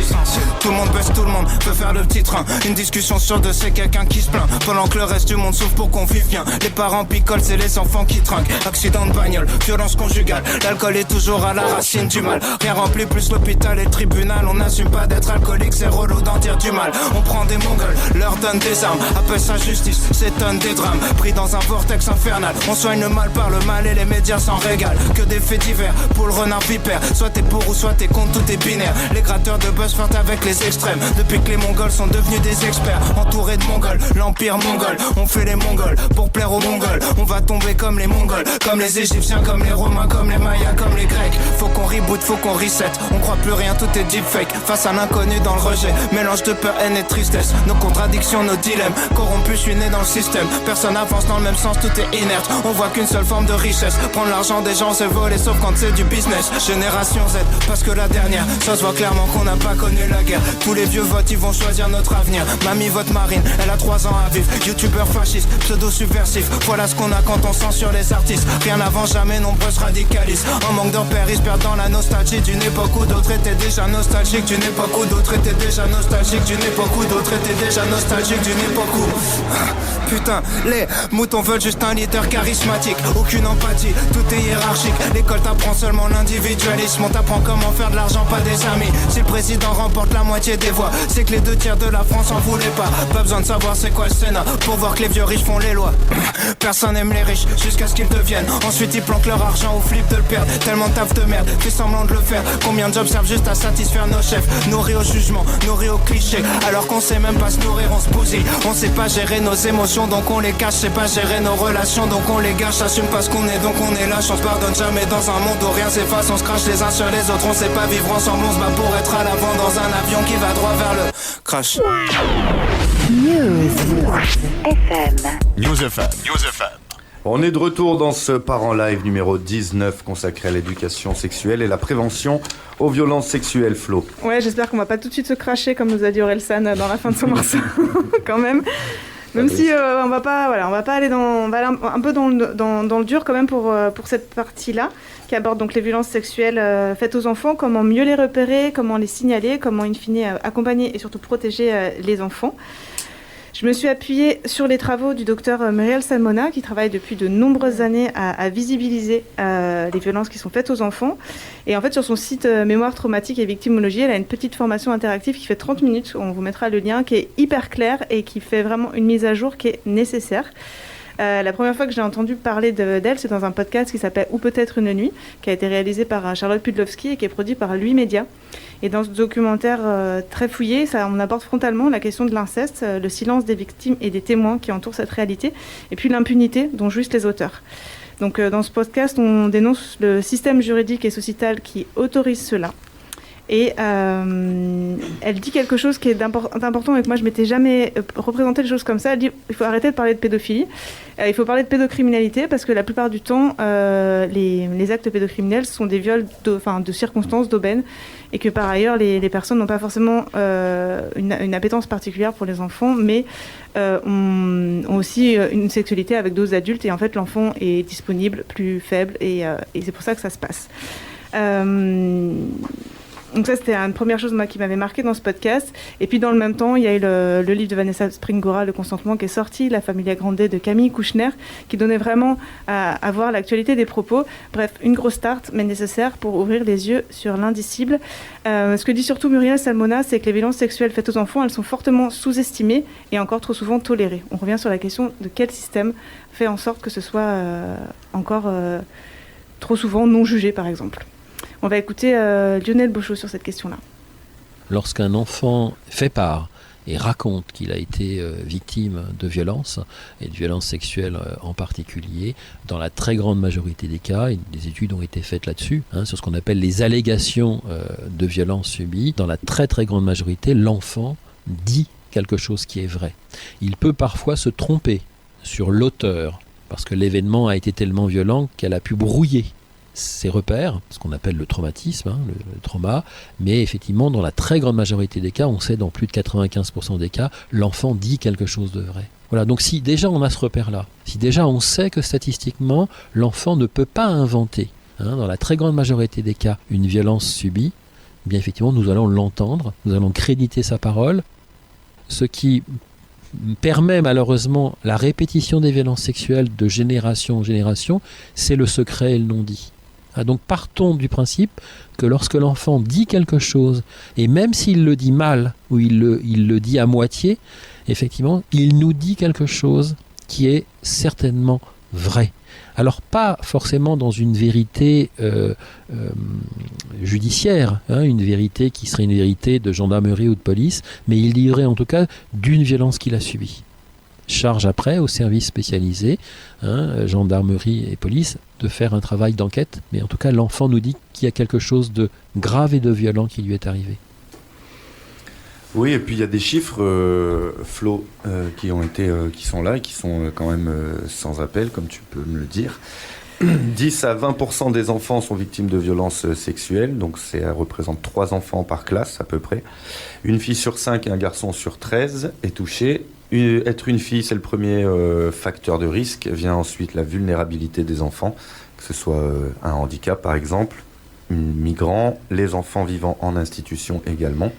S8: essentiel. Tout le monde baisse tout le monde, veut faire le petit train. Une discussion sur deux, c'est quelqu'un qui se plaint. Pendant que le reste du monde souffre pour qu'on vive bien. Les parents picolent, c'est les enfants qui trinquent. Accident de bagnole, violence conjugale. L'alcool est toujours à la racine du mal. Rien rempli plus l'hôpital et le tribunal. On n'assume pas d'être alcoolique, c'est relou d'en dire du mal. On prend des mongols, leur donne des armes. Appelle ça justice, s'étonne des drames. Pris dans un vortex infernal. On soigne le mal par le mal et les médias s'en régalent. Que des faits divers, pour le renard vipère. Soit t'es pour ou soit t'es contre, tout est binaire. Les gratteurs de buzz flirtent avec les extrêmes. Depuis que les mongols sont devenus des experts. Entourés de mongols, l'empire mongol. On fait les mongols pour plaire aux mongols. On va tomber comme les mongols, comme les égyptiens, comme les romains, comme les mayas, comme les grecs. Faut qu'on reboot, faut qu'on reset. On croit plus rien, tout est deepfake. Face à l'inconnu dans le rejet. Mélange de peur, haine et de tristesse. Nos contradictions, nos dilemmes. Corrompus, je suis né dans le système. Personne avance dans le même sens, tout est inerte. On voit qu'une seule forme de richesse. Prendre l'argent des gens, c'est voler, sauf quand c'est du business. Génération Z, parce que la dernière, ça se voit clairement qu'on n'a pas connu la guerre. Tous les vieux votent, ils vont choisir notre avenir. Mamie vote Marine, elle a 3 ans à vivre. Youtubeur fasciste, pseudo-subversif. Voilà ce qu'on a quand on censure les artistes. Rien n'avant jamais, nombreux se radicalisent. En manque de repères, ils se perdent dans la nostalgie d'une époque où d'autres étaient déjà nostalgiques. D'une époque où d'autres étaient déjà nostalgiques. D'une époque où d'autres étaient déjà nostalgiques. D'une époque où... Putain, les moutons veulent juste un leader charismatique. Aucune empathie, tout est hiérarchique. L'école t'apprend seulement l'individualisme. On t'apprend comment faire de l'argent, pas des amis. Si le président remporte la moitié des voix, c'est que les 2/3 de la France en voulaient pas. Pas besoin de savoir c'est quoi le Sénat pour voir que les vieux riches font les lois. Personne aime les riches jusqu'à ce qu'ils deviennent. Ensuite ils planquent leur argent ou flippent de le perdre. Tellement de taf de merde, fait semblant de le faire. Combien de jobs servent juste à satisfaire nos chefs. Nourris au jugement, nourris au cliché. Alors qu'on sait même pas se nourrir, on se bousille. On sait pas gérer nos émotions donc on les cache. Sait pas gérer nos relations donc on les gâche. Assume pas ce qu'on est donc on est lâche. On se pardonne jamais dans un monde où rien s'efface. On se crache les uns sur les autres. On sait pas vivre ensemble. On se bat pour être à l'avant dans un avion qui va droit vers le crash.
S9: News FM.
S1: On est de retour dans ce Parents Live numéro 19 consacré à l'éducation sexuelle et la prévention aux violences sexuelles, Flo.
S2: Ouais, j'espère qu'on va pas tout de suite se cracher comme nous a dit Orelsan dans la fin de son morceau, quand même. Même si on va pas aller on va aller un peu dans le dur quand même pour cette partie-là, qui aborde donc les violences sexuelles faites aux enfants, comment mieux les repérer, comment les signaler, comment in fine accompagner et surtout protéger les enfants. Je me suis appuyée sur les travaux du docteur Muriel Salmona, qui travaille depuis de nombreuses années à visibiliser les violences qui sont faites aux enfants. Et en fait, sur son site Mémoire traumatique et victimologie, elle a une petite formation interactive qui fait 30 minutes. On vous mettra le lien, qui est hyper clair et qui fait vraiment une mise à jour qui est nécessaire. La première fois que j'ai entendu parler d'elle, c'est dans un podcast qui s'appelle « Ou peut-être une nuit », qui a été réalisé par Charlotte Pudlowski et qui est produit par Lui Média. Et dans ce documentaire très fouillé, on aborde frontalement la question de l'inceste, le silence des victimes et des témoins qui entourent cette réalité, et puis l'impunité dont jouissent les auteurs. Donc dans ce podcast, on dénonce le système juridique et sociétal qui autorise cela. Et elle dit quelque chose qui est important et que moi je m'étais jamais représenté les choses comme ça. Elle dit il faut arrêter de parler de pédophilie, il faut parler de pédocriminalité parce que la plupart du temps les actes pédocriminels sont des viols de circonstances, d'aubaine, et que par ailleurs les personnes n'ont pas forcément une appétence particulière pour les enfants, mais ont aussi une sexualité avec d'autres adultes, et en fait l'enfant est disponible, plus faible, et c'est pour ça que ça se passe. Donc ça, c'était une première chose qui m'avait marqué dans ce podcast. Et puis dans le même temps, il y a eu le livre de Vanessa Springora, Le consentement, qui est sorti, La Familia Grande de Camille Kouchner, qui donnait vraiment à voir l'actualité des propos. Bref, une grosse start, mais nécessaire pour ouvrir les yeux sur l'indicible. Ce que dit surtout Muriel Salmona, c'est que les violences sexuelles faites aux enfants, elles sont fortement sous-estimées et encore trop souvent tolérées. On revient sur la question de quel système fait en sorte que ce soit encore trop souvent non jugé, par exemple. On va écouter Lionel Beauchot sur cette question-là.
S5: Lorsqu'un enfant fait part et raconte qu'il a été victime de violences, et de violences sexuelles en particulier, dans la très grande majorité des cas, et des études ont été faites là-dessus, sur ce qu'on appelle les allégations de violences subies, dans la très très grande majorité, l'enfant dit quelque chose qui est vrai. Il peut parfois se tromper sur l'auteur, parce que l'événement a été tellement violent qu'elle a pu brouiller ses repères, ce qu'on appelle le traumatisme, le trauma, mais effectivement dans la très grande majorité des cas, on sait dans plus de 95% des cas, l'enfant dit quelque chose de vrai. Voilà, donc si déjà on a ce repère-là, si déjà on sait que statistiquement, l'enfant ne peut pas inventer, dans la très grande majorité des cas, une violence subie, eh bien effectivement nous allons l'entendre, nous allons créditer sa parole, ce qui permet malheureusement la répétition des violences sexuelles de génération en génération, c'est le secret et le non-dit. Donc partons du principe que lorsque l'enfant dit quelque chose, et même s'il le dit mal, ou il le dit à moitié, effectivement, il nous dit quelque chose qui est certainement vrai. Alors pas forcément dans une vérité judiciaire, une vérité qui serait une vérité de gendarmerie ou de police, mais il dirait en tout cas d'une violence qu'il a subie. Charge après aux services spécialisés, gendarmerie et police, de faire un travail d'enquête, mais en tout cas l'enfant nous dit qu'il y a quelque chose de grave et de violent qui lui est arrivé.
S1: Oui, et puis il y a des chiffres, Flo, qui sont là et qui sont quand même sans appel, comme tu peux me le dire. 10 à 20% des enfants sont victimes de violences sexuelles, donc ça représente 3 enfants par classe à peu près. Une fille sur 5 et un garçon sur 13 est touché. Être une fille, c'est le premier facteur de risque. Vient ensuite la vulnérabilité des enfants, que ce soit un handicap par exemple, migrants, les enfants vivant en institution également.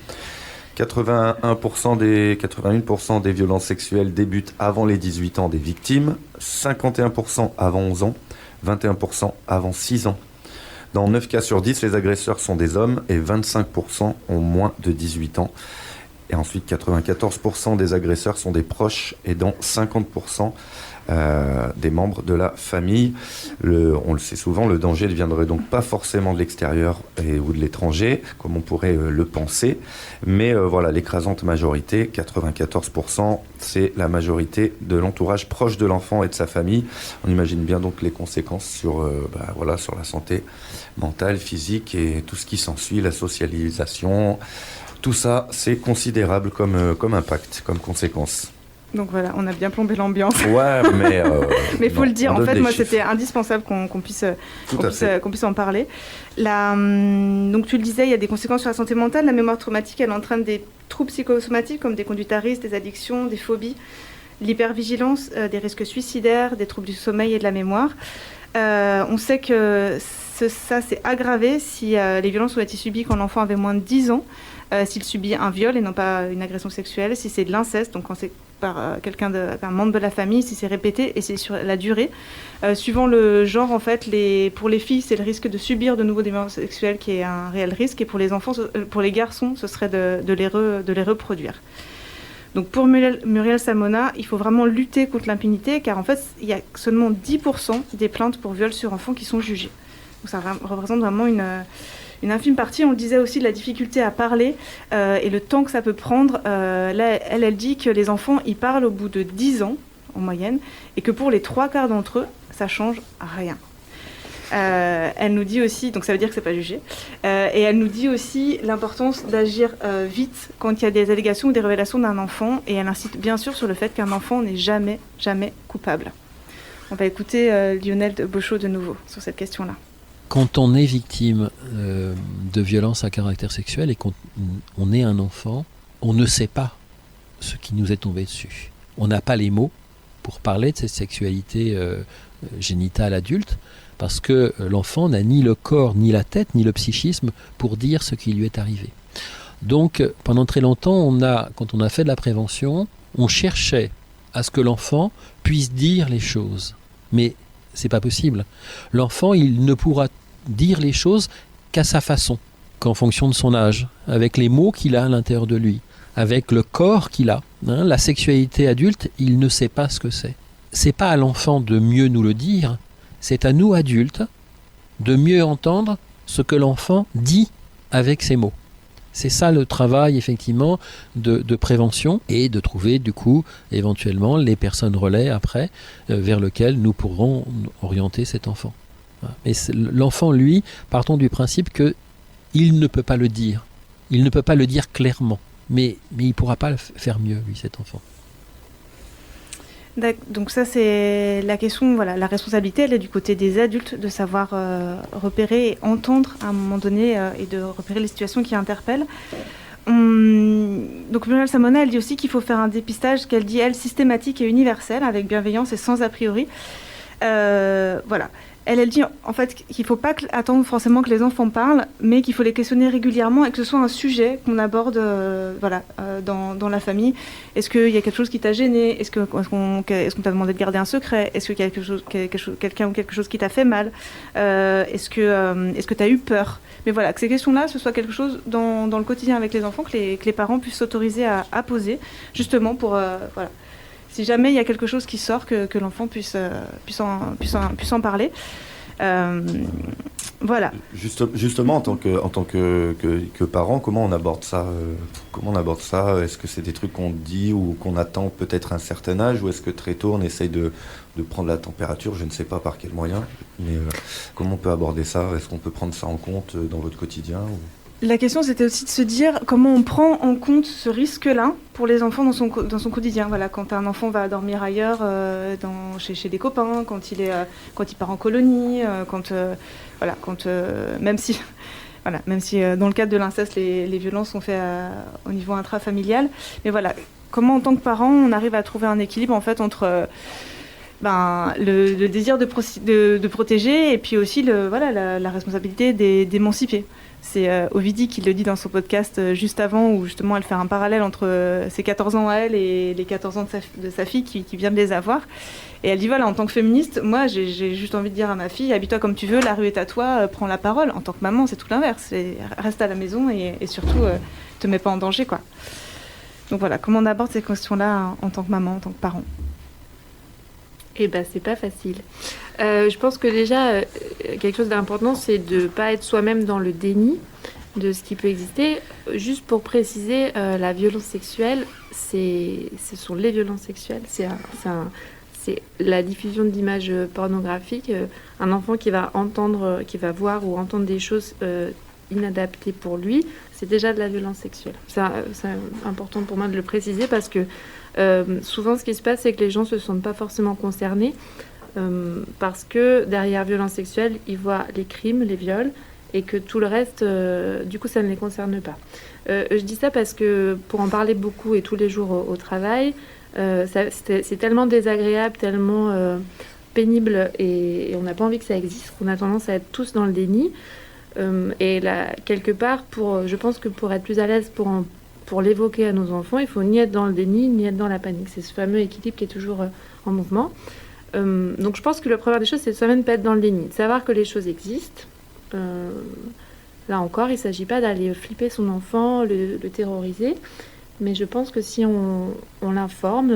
S1: 81% des violences sexuelles débutent avant les 18 ans des victimes, 51% avant 11 ans, 21% avant 6 ans. Dans 9 cas sur 10, les agresseurs sont des hommes et 25% ont moins de 18 ans. Et ensuite, 94% des agresseurs sont des proches et dont 50% des membres de la famille. On le sait souvent, le danger ne viendrait donc pas forcément de l'extérieur ou de l'étranger, comme on pourrait le penser. Mais voilà, l'écrasante majorité, 94%, c'est la majorité de l'entourage proche de l'enfant et de sa famille. On imagine bien donc les conséquences sur la santé mentale, physique et tout ce qui s'ensuit, la socialisation. Tout ça, c'est considérable comme impact, comme conséquence.
S2: Donc voilà, on a bien plombé l'ambiance.
S1: Ouais, mais...
S2: mais il faut le dire, en fait, moi, c'était indispensable qu'on puisse en parler. Donc tu le disais, il y a des conséquences sur la santé mentale. La mémoire traumatique, elle entraîne des troubles psychosomatiques comme des conduites à risque, des addictions, des phobies, l'hypervigilance, des risques suicidaires, des troubles du sommeil et de la mémoire. On sait que ça s'est aggravé si les violences ont été subies quand l'enfant avait moins de 10 ans, s'il subit un viol et non pas une agression sexuelle, si c'est de l'inceste, donc quand c'est par un membre de la famille, si c'est répété et c'est sur la durée. Suivant le genre, en fait, pour les filles, c'est le risque de subir de nouveau des violences sexuelles qui est un réel risque, et pour les enfants, pour les garçons, ce serait de les reproduire. Donc pour Muriel Salmona, il faut vraiment lutter contre l'impunité, car en fait, il y a seulement 10% des plaintes pour viol sur enfants qui sont jugées. Donc ça représente vraiment une infime partie. On le disait aussi, de la difficulté à parler et le temps que ça peut prendre. Là, elle dit que les enfants, ils parlent au bout de 10 ans, en moyenne, et que pour les 3/4 d'entre eux, ça change rien. Elle nous dit aussi, donc ça veut dire que c'est pas jugé, et elle nous dit aussi l'importance d'agir vite quand il y a des allégations ou des révélations d'un enfant, et elle insiste bien sûr sur le fait qu'un enfant n'est jamais coupable. On va écouter Lionel Bochot de nouveau sur cette question-là.
S5: Quand on est victime de violences à caractère sexuel et qu'on est un enfant, on ne sait pas ce qui nous est tombé dessus. On n'a pas les mots pour parler de cette sexualité génitale adulte, parce que l'enfant n'a ni le corps, ni la tête, ni le psychisme pour dire ce qui lui est arrivé. Donc, pendant très longtemps, quand on a fait de la prévention, on cherchait à ce que l'enfant puisse dire les choses. Mais c'est pas possible. L'enfant, il ne pourra dire les choses qu'à sa façon, qu'en fonction de son âge, avec les mots qu'il a à l'intérieur de lui, avec le corps qu'il a. La sexualité adulte, il ne sait pas ce que c'est. C'est pas à l'enfant de mieux nous le dire, c'est à nous adultes de mieux entendre ce que l'enfant dit avec ses mots. C'est ça le travail effectivement de prévention, et de trouver du coup éventuellement les personnes relais après vers lesquelles nous pourrons orienter cet enfant. Mais l'enfant, lui, partons du principe qu'il ne peut pas le dire. Il ne peut pas le dire clairement, mais il ne pourra pas le faire mieux, lui, cet enfant.
S2: Donc ça, c'est la question, voilà, la responsabilité, elle est du côté des adultes de savoir repérer et entendre à un moment donné et de repérer les situations qui interpellent. Donc Muriel Salmona, elle dit aussi qu'il faut faire un dépistage, qu'elle dit, elle, systématique et universel, avec bienveillance et sans a priori. Voilà. Elle dit en fait qu'il ne faut pas attendre forcément que les enfants parlent, mais qu'il faut les questionner régulièrement et que ce soit un sujet qu'on aborde dans la famille. Est-ce qu'il y a quelque chose qui t'a gêné ? Est-ce qu'on t'a demandé de garder un secret ? Est-ce qu'il y a quelqu'un ou quelque chose qui t'a fait mal ? Est-ce que tu as eu peur ? Mais voilà, que ces questions-là, ce soit quelque chose dans le quotidien avec les enfants, que les parents puissent s'autoriser à poser, justement pour... Si jamais il y a quelque chose qui sort, que l'enfant puisse en parler. Voilà.
S1: Justement, en tant que parent, comment on aborde ça Est-ce que c'est des trucs qu'on dit ou qu'on attend peut-être à un certain âge, ou est-ce que très tôt on essaye de prendre la température ? Je ne sais pas par quel moyen, mais comment on peut aborder ça ? Est-ce qu'on peut prendre ça en compte dans votre quotidien
S2: La question, c'était aussi de se dire comment on prend en compte ce risque-là pour les enfants dans son quotidien. Voilà, quand un enfant va dormir ailleurs, chez des copains, quand il part en colonie, même si dans le cadre de l'inceste, les violences sont faites au niveau intrafamilial. Mais voilà, comment en tant que parent, on arrive à trouver un équilibre en fait entre le désir de protéger et puis aussi la responsabilité d'émanciper. C'est Ovidie qui le dit dans son podcast juste avant, où justement elle fait un parallèle entre ses 14 ans à elle et les 14 ans de sa fille qui vient de les avoir. Et elle dit voilà, en tant que féministe, moi j'ai juste envie de dire à ma fille, habille-toi comme tu veux, la rue est à toi, prends la parole. En tant que maman, c'est tout l'inverse. Reste à la maison et surtout, te mets pas en danger, quoi. Donc voilà, comment on aborde ces questions-là en tant que maman, en tant que parent ?
S4: Eh ben, c'est pas facile. Je pense que déjà, quelque chose d'important, c'est de ne pas être soi-même dans le déni de ce qui peut exister. Juste pour préciser, la violence sexuelle, ce sont les violences sexuelles. C'est la diffusion d'images pornographiques. Un enfant qui va voir ou entendre des choses inadaptées pour lui, c'est déjà de la violence sexuelle. C'est important pour moi de le préciser parce que souvent, ce qui se passe, c'est que les gens ne se sentent pas forcément concernés parce que derrière violence sexuelle, ils voient les crimes, les viols, et que tout le reste, du coup, ça ne les concerne pas. Je dis ça parce que pour en parler beaucoup et tous les jours au travail, c'est tellement désagréable, tellement pénible, et on n'a pas envie que ça existe, qu'on a tendance à être tous dans le déni. Et là, quelque part, je pense que pour être plus à l'aise pour l'évoquer à nos enfants, il faut ni être dans le déni, ni être dans la panique. C'est ce fameux équilibre qui est toujours en mouvement. Donc je pense que la première des choses, c'est de soi-même pas être dans le déni, de savoir que les choses existent. Là encore, il ne s'agit pas d'aller flipper son enfant, le terroriser, mais je pense que si on l'informe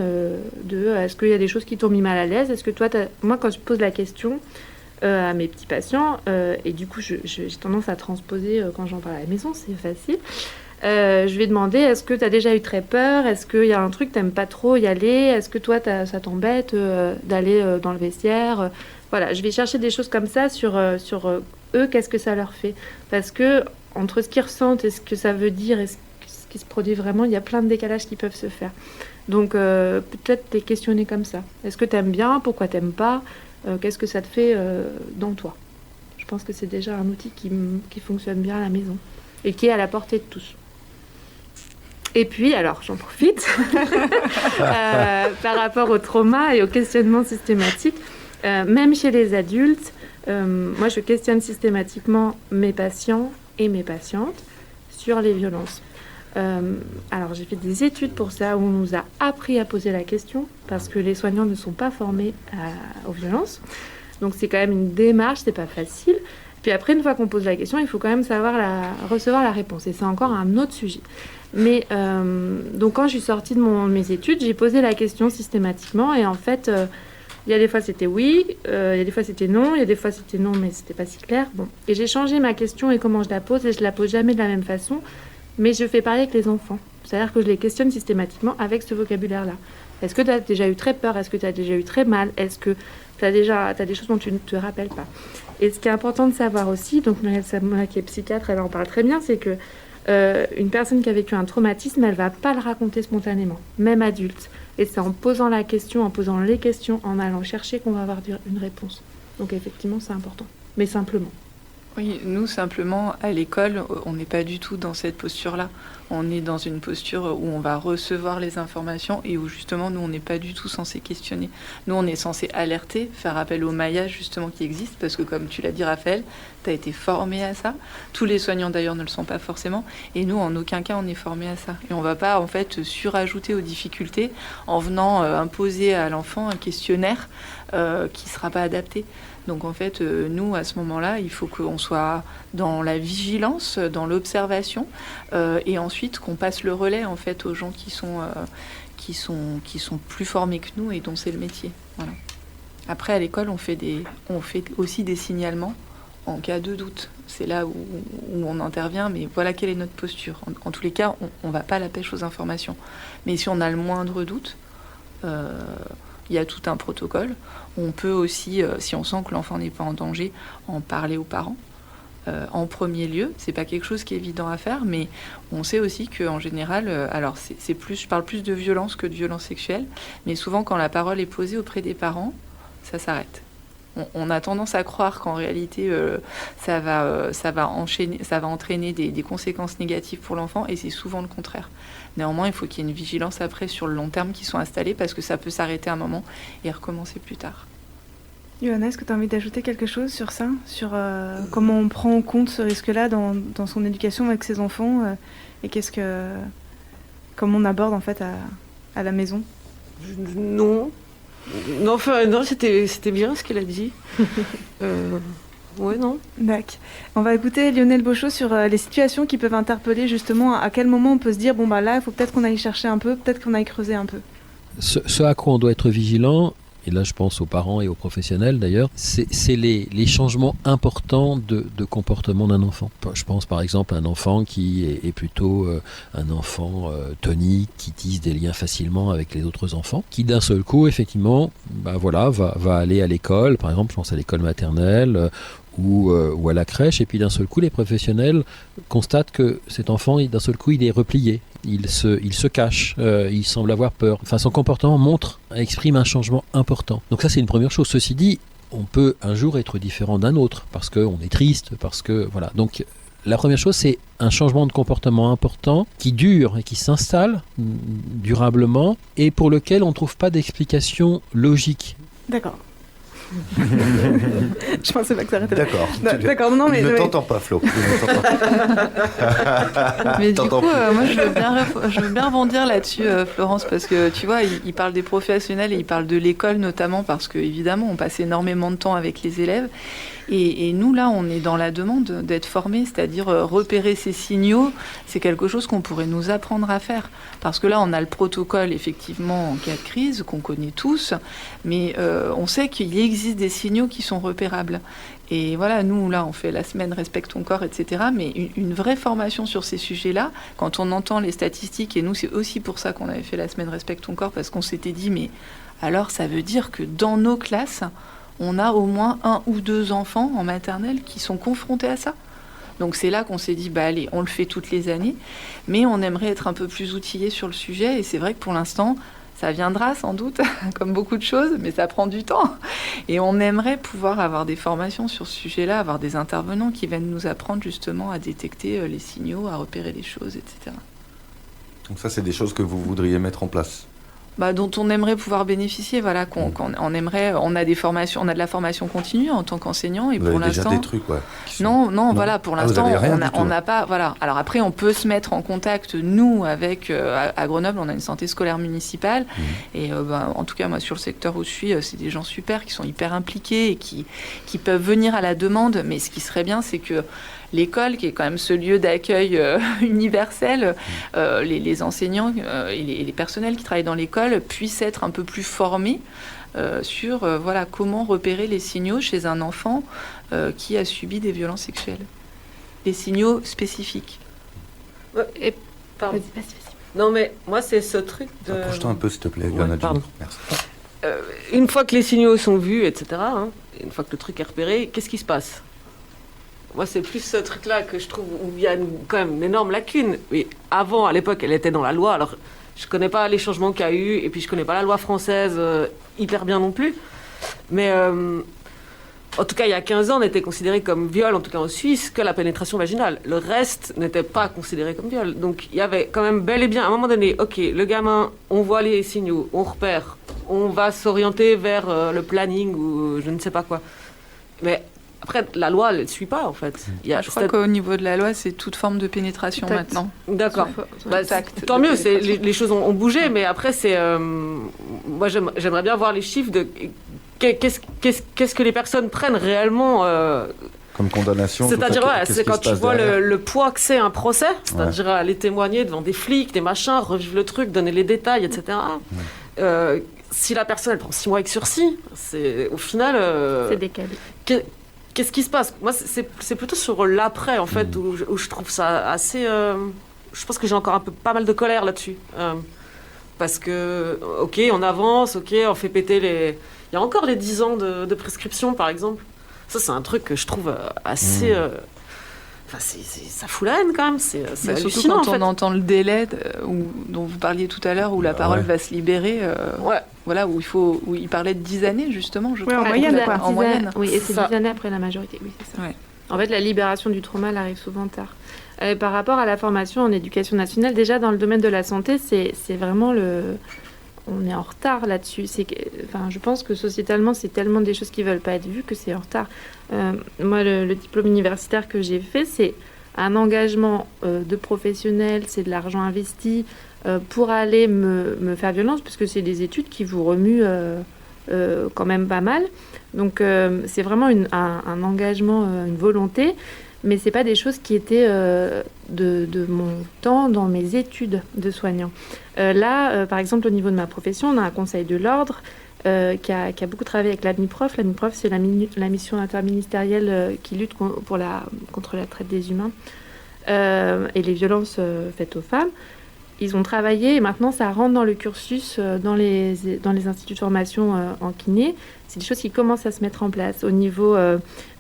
S4: est-ce qu'il y a des choses qui t'ont mis mal à l'aise, est-ce que toi, moi quand je pose la question à mes petits patients, et du coup j'ai tendance à transposer quand j'en parle à la maison, c'est facile. Je vais demander, est-ce que tu as déjà eu très peur ? Est-ce qu'il y a un truc que tu n'aimes pas trop y aller ? Est-ce que toi, ça t'embête d'aller dans le vestiaire ? Voilà, je vais chercher des choses comme ça sur eux, qu'est-ce que ça leur fait ? Parce que entre ce qu'ils ressentent et ce que ça veut dire et ce qui se produit vraiment, il y a plein de décalages qui peuvent se faire. Donc peut-être les questionner comme ça. Est-ce que tu aimes bien ? Pourquoi tu n'aimes pas ? Qu'est-ce que ça te fait dans toi ? Je pense que c'est déjà un outil qui fonctionne bien à la maison et qui est à la portée de tous. Et puis, alors, j'en profite, par rapport au trauma et au questionnement systématique, même chez les adultes, moi, je questionne systématiquement mes patients et mes patientes sur les violences. Alors, j'ai fait des études pour ça, où on nous a appris à poser la question, parce que les soignants ne sont pas formés aux violences. Donc, c'est quand même une démarche, c'est pas facile. Puis après, une fois qu'on pose la question, il faut quand même recevoir la réponse. Et c'est encore un autre sujet. Mais donc quand je suis sortie de mes études, j'ai posé la question systématiquement. Et en fait, il y a des fois c'était oui, il y a des fois c'était non, il y a des fois c'était non, mais c'était pas si clair. Bon. Et j'ai changé ma question et comment je la pose. Et je la pose jamais de la même façon. Mais je fais pareil avec les enfants. C'est-à-dire que je les questionne systématiquement avec ce vocabulaire-là. Est-ce que tu as déjà eu très peur ? Est-ce que tu as déjà eu très mal ? Est-ce que tu as des choses dont tu ne te rappelles pas ? Et ce qui est important de savoir aussi, donc Muriel Samoula qui est psychiatre, elle en parle très bien, c'est que une personne qui a vécu un traumatisme, elle ne va pas le raconter spontanément, même adulte. Et c'est en posant la question, en posant les questions, en allant chercher qu'on va avoir une réponse. Donc effectivement, c'est important, mais simplement.
S7: Oui, nous, simplement, à l'école, on n'est pas du tout dans cette posture-là. On est dans une posture où on va recevoir les informations et où, justement, nous, on n'est pas du tout censé questionner. Nous, on est censé alerter, faire appel au maillage, justement, qui existe, parce que, comme tu l'as dit, Raphaël, tu as été formé à ça. Tous les soignants, d'ailleurs, ne le sont pas forcément. Et nous, en aucun cas, on est formé à ça. Et on ne va pas, en fait, surajouter aux difficultés en venant imposer à l'enfant un questionnaire qui ne sera pas adapté. Donc en fait, nous, à ce moment-là, il faut qu'on soit dans la vigilance, dans l'observation, et ensuite qu'on passe le relais en fait aux gens qui sont plus formés que nous et dont c'est le métier. Voilà. Après, à l'école, on fait aussi des signalements en cas de doute. C'est là où on intervient, mais voilà quelle est notre posture. En tous les cas, on ne va pas à la pêche aux informations. Mais si on a le moindre doute, il y a tout un protocole. On peut aussi, si on sent que l'enfant n'est pas en danger, en parler aux parents. En premier lieu, c'est pas quelque chose qui est évident à faire, mais on sait aussi qu'en général, alors je parle plus de violence que de violence sexuelle, mais souvent quand la parole est posée auprès des parents, ça s'arrête. On a tendance à croire qu'en réalité, ça va entraîner des conséquences négatives pour l'enfant, et c'est souvent le contraire. Néanmoins, il faut qu'il y ait une vigilance après sur le long terme qui soit installée, parce que ça peut s'arrêter un moment et recommencer plus tard.
S2: Johanna, est-ce que tu as envie d'ajouter quelque chose sur ça, sur comment on prend en compte ce risque-là dans son éducation avec ses enfants, et comment on aborde en fait à la maison?
S6: Non, c'était bien ce qu'elle a dit. Ouais, non.
S2: D'accord. On va écouter Lionel Bochot sur les situations qui peuvent interpeller justement. À quel moment on peut se dire, bon bah là, il faut peut-être qu'on aille chercher un peu, peut-être qu'on aille creuser un peu.
S5: Ce à quoi on doit être vigilant, et là je pense aux parents et aux professionnels d'ailleurs, c'est les changements importants de comportement d'un enfant. Je pense par exemple à un enfant qui est plutôt un enfant tonique, qui tisse des liens facilement avec les autres enfants, qui d'un seul coup effectivement va aller à l'école, par exemple je pense à l'école maternelle, ou à la crèche, et puis d'un seul coup les professionnels constatent que cet enfant d'un seul coup il est replié, il se cache, il semble avoir peur, enfin son comportement exprime un changement important. Donc ça c'est une première chose. Ceci dit, on peut un jour être différent d'un autre parce qu'on est triste, parce que voilà. Donc la première chose, c'est un changement de comportement important qui dure et qui s'installe durablement et pour lequel on ne trouve pas d'explication logique.
S2: D'accord. Je pensais pas que ça arrêtait là.
S3: D'accord.
S2: D'accord, non, mais...
S3: Il ne t'entend pas, Flo.
S7: Mais du coup, moi, je veux bien rebondir là-dessus, Florence, parce que, tu vois, il parle des professionnels et il parle de l'école, notamment, parce qu'évidemment, on passe énormément de temps avec les élèves. Et nous, là, on est dans la demande d'être formés, c'est-à-dire repérer ces signaux. C'est quelque chose qu'on pourrait nous apprendre à faire. Parce que là, on a le protocole, effectivement, en cas de crise, qu'on connaît tous, mais on sait qu'il existe des signaux qui sont repérables. Et voilà, nous, là, on fait la semaine Respecte ton corps, etc. Mais une vraie formation sur ces sujets-là, quand on entend les statistiques, et nous, c'est aussi pour ça qu'on avait fait la semaine Respecte ton corps, parce qu'on s'était dit, mais alors, ça veut dire que dans nos classes, on a au moins 1 ou 2 enfants en maternelle qui sont confrontés à ça. Donc c'est là qu'on s'est dit, allez, on le fait toutes les années, mais on aimerait être un peu plus outillés sur le sujet, et c'est vrai que pour l'instant, ça viendra sans doute, comme beaucoup de choses, mais ça prend du temps. Et on aimerait pouvoir avoir des formations sur ce sujet-là, avoir des intervenants qui viennent nous apprendre justement à détecter les signaux, à repérer les choses, etc.
S1: Donc ça, c'est des choses que vous voudriez mettre en place?
S7: Dont on aimerait pouvoir bénéficier, voilà, on aimerait, on a des formations, on a de la formation continue en tant qu'enseignant, et
S1: vous
S7: pour
S1: avez
S7: l'instant,
S1: déjà des trucs, ouais,
S7: non, voilà, pour l'instant, on n'a
S1: pas,
S7: pas, voilà. Alors après, on peut se mettre en contact, nous, avec, à Grenoble, on a une santé scolaire municipale, et en tout cas, moi, sur le secteur où je suis, c'est des gens super, qui sont hyper impliqués, et qui peuvent venir à la demande, mais ce qui serait bien, c'est que l'école, qui est quand même ce lieu d'accueil universel, les enseignants et les personnels qui travaillent dans l'école puissent être un peu plus formés sur comment repérer les signaux chez un enfant qui a subi des violences sexuelles. Les signaux spécifiques.
S6: Et, pardon. Non, mais moi, c'est ce truc de...
S1: Approche-toi un peu, s'il te plaît.
S6: Pardon.
S1: Merci.
S6: Une fois que les signaux sont vus, etc., une fois que le truc est repéré, qu'est-ce qui se passe? Moi, c'est plus ce truc-là que je trouve où il y a quand même une énorme lacune. Mais avant, à l'époque, elle était dans la loi. Alors, je connais pas les changements qu'il y a eu, et puis je connais pas la loi française hyper bien non plus. Mais En tout cas, il y a 15 ans, n'était considéré comme viol, en tout cas en Suisse, que la pénétration vaginale. Le reste n'était pas considéré comme viol. Donc, il y avait quand même bel et bien, à un moment donné, ok, le gamin, on voit les signaux, on repère, on va s'orienter vers le planning ou je ne sais pas quoi. Mais après, la loi, elle ne suit pas, en fait.
S7: Je crois qu'au niveau de la loi, c'est toute forme de pénétration maintenant.
S6: D'accord. Tant mieux, les choses ont bougé, mais après, c'est... moi, j'aimerais bien voir les chiffres de... Qu'est-ce que les personnes prennent réellement
S1: comme condamnation.
S6: C'est-à-dire, c'est quand tu vois le poids que c'est un procès, c'est-à-dire aller témoigner devant des flics, des machins, revivre le truc, donner les détails, etc. Si la personne, elle prend 6 mois avec sursis, c'est au final...
S4: c'est décalé.
S6: Qu'est-ce qui se passe? Moi, c'est plutôt sur l'après, en fait, où je trouve ça assez... je pense que j'ai encore pas mal de colère là-dessus. Parce que, ok, on avance, ok, on fait péter les... Il y a encore les 10 ans de prescription, par exemple. Ça, c'est un truc que je trouve assez... Enfin, ça fout la haine, quand même. C'est
S7: surtout quand on entend le délai dont vous parliez tout à l'heure, où la parole va se libérer. Voilà, où il parlait de 10 années, justement, je crois.
S2: En moyenne, quoi.
S7: En moyenne.
S4: Oui, et c'est 10 années après la majorité. Oui, c'est ça. Ouais. En fait, la libération du trauma, elle arrive souvent tard. Par rapport à la formation en éducation nationale, déjà, dans le domaine de la santé, c'est vraiment on est en retard là-dessus. Je pense que sociétalement, c'est tellement des choses qui ne veulent pas être vues que c'est en retard. Moi, le diplôme universitaire que j'ai fait, c'est un engagement de professionnel, c'est de l'argent investi pour aller me faire violence, puisque c'est des études qui vous remuent quand même pas mal. Donc, c'est vraiment un engagement, une volonté, mais ce n'est pas des choses qui étaient de mon temps dans mes études de soignant. Là, par exemple, au niveau de ma profession, on a un conseil de l'ordre qui a beaucoup travaillé avec l'AMIPROF. L'AMIPROF, c'est la mission interministérielle qui lutte contre la traite des humains et les violences faites aux femmes. Ils ont travaillé et maintenant ça rentre dans le cursus dans les instituts de formation en kiné. C'est des choses qui commencent à se mettre en place. Au niveau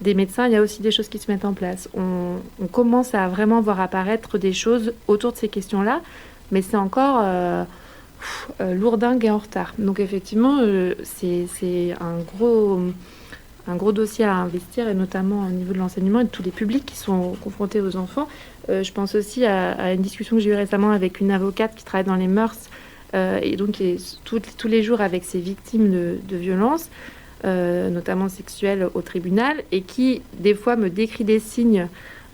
S4: des médecins, il y a aussi des choses qui se mettent en place. On commence à vraiment voir apparaître des choses autour de ces questions-là, mais c'est encore lourdingue et en retard. Donc effectivement, c'est un gros dossier à investir, et notamment au niveau de l'enseignement et de tous les publics qui sont confrontés aux enfants. Je pense aussi à une discussion que j'ai eue récemment avec une avocate qui travaille dans les mœurs et donc qui est tous les jours avec ces victimes de violences, notamment sexuelles, au tribunal, et qui des fois me décrit des signes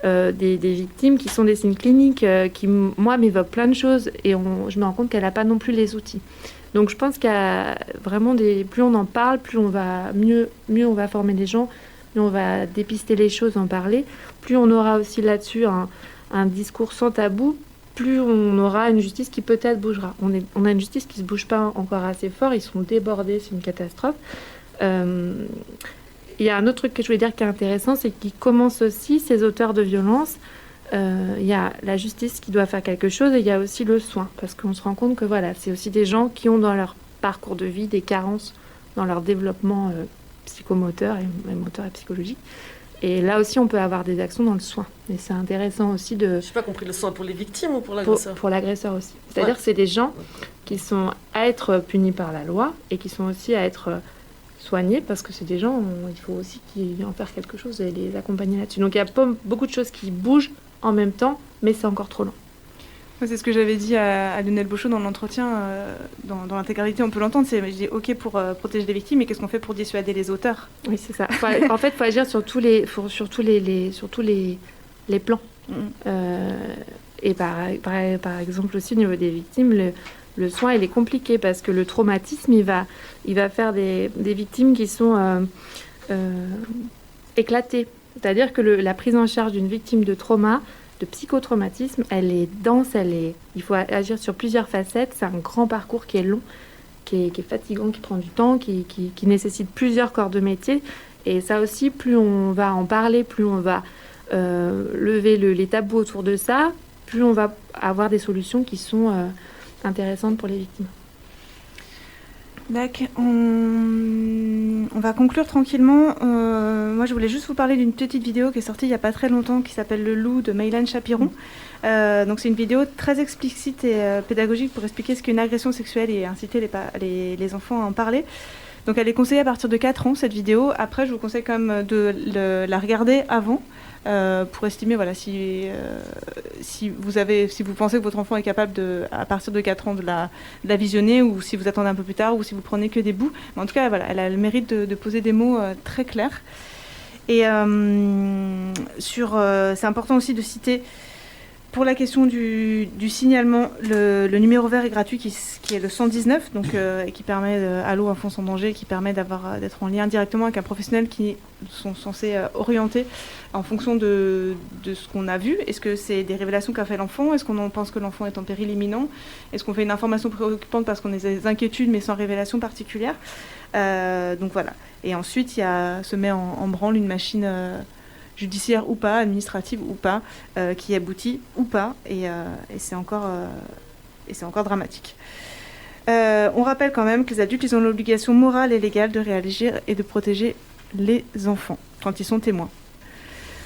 S4: des victimes qui sont des signes cliniques qui, moi, m'évoquent plein de choses, et je me rends compte qu'elle n'a pas non plus les outils. Donc je pense qu'il y a vraiment plus on en parle, plus on va mieux on va former les gens, plus on va dépister les choses, en parler, plus on aura aussi là-dessus un discours sans tabou, plus on aura une justice qui peut-être bougera. On a une justice qui ne se bouge pas encore assez fort, ils sont débordés, c'est une catastrophe. Il y a un autre truc que je voulais dire qui est intéressant, c'est qu'ils commencent aussi, ces auteurs de violences, il y a la justice qui doit faire quelque chose, et il y a aussi le soin, parce qu'on se rend compte que voilà, c'est aussi des gens qui ont dans leur parcours de vie des carences dans leur développement psychomoteur et moteur et psychologique. Et là aussi, on peut avoir des actions dans le soin. Et c'est intéressant aussi de...
S6: Je n'ai pas compris, le soin pour les victimes ou pour l'agresseur?
S4: Pour l'agresseur aussi. C'est-à-dire que c'est des gens qui sont à être punis par la loi et qui sont aussi à être soignés, parce que c'est des gens, il faut aussi en faire quelque chose et les accompagner là-dessus. Donc il y a pas beaucoup de choses qui bougent en même temps, mais c'est encore trop lent.
S2: C'est ce que j'avais dit à Lionel Beauchot dans l'entretien, dans l'intégralité, on peut l'entendre. Je dis OK pour protéger les victimes, mais qu'est-ce qu'on fait pour dissuader les auteurs?
S4: Oui, c'est ça. En fait, il faut agir sur tous les plans. Et par exemple aussi au niveau des victimes, le soin il est compliqué, parce que le traumatisme il va faire des victimes qui sont éclatées. C'est-à-dire que la prise en charge d'une victime de trauma, de psychotraumatisme, elle est dense, il faut agir sur plusieurs facettes. C'est un grand parcours qui est long, qui est fatigant, qui prend du temps, qui nécessite plusieurs corps de métier. Et ça aussi, plus on va en parler, plus on va lever les tabous autour de ça, plus on va avoir des solutions qui sont intéressantes pour les victimes.
S2: D'accord. On va conclure tranquillement. Moi, je voulais juste vous parler d'une petite vidéo qui est sortie il n'y a pas très longtemps, qui s'appelle Le Loup de Maïlan Chapiron. Donc, c'est une vidéo très explicite et pédagogique pour expliquer ce qu'est une agression sexuelle et inciter les enfants à en parler. Donc elle est conseillée à partir de 4 ans, cette vidéo. Après, je vous conseille quand même de la regarder avant pour estimer si vous pensez que votre enfant est capable à partir de 4 ans de la visionner, ou si vous attendez un peu plus tard, ou si vous prenez que des bouts. Mais en tout cas, voilà, elle a le mérite de poser des mots très clairs. Et c'est important aussi de citer, pour la question du signalement, le numéro vert est gratuit, qui est le 119, donc, et qui permet, Allô Enfants sans danger, qui permet d'être en lien directement avec un professionnel qui sont censés orienter en fonction de ce qu'on a vu. Est-ce que c'est des révélations qu'a fait l'enfant ? Est-ce qu'on pense que l'enfant est en péril imminent ? Est-ce qu'on fait une information préoccupante parce qu'on a des inquiétudes mais sans révélation particulière ? Donc voilà. Et ensuite, se met en branle une machine judiciaire ou pas, administrative ou pas, qui aboutit ou pas, et c'est encore dramatique. On rappelle quand même que les adultes, ils ont l'obligation morale et légale de réagir et de protéger les enfants quand ils sont témoins.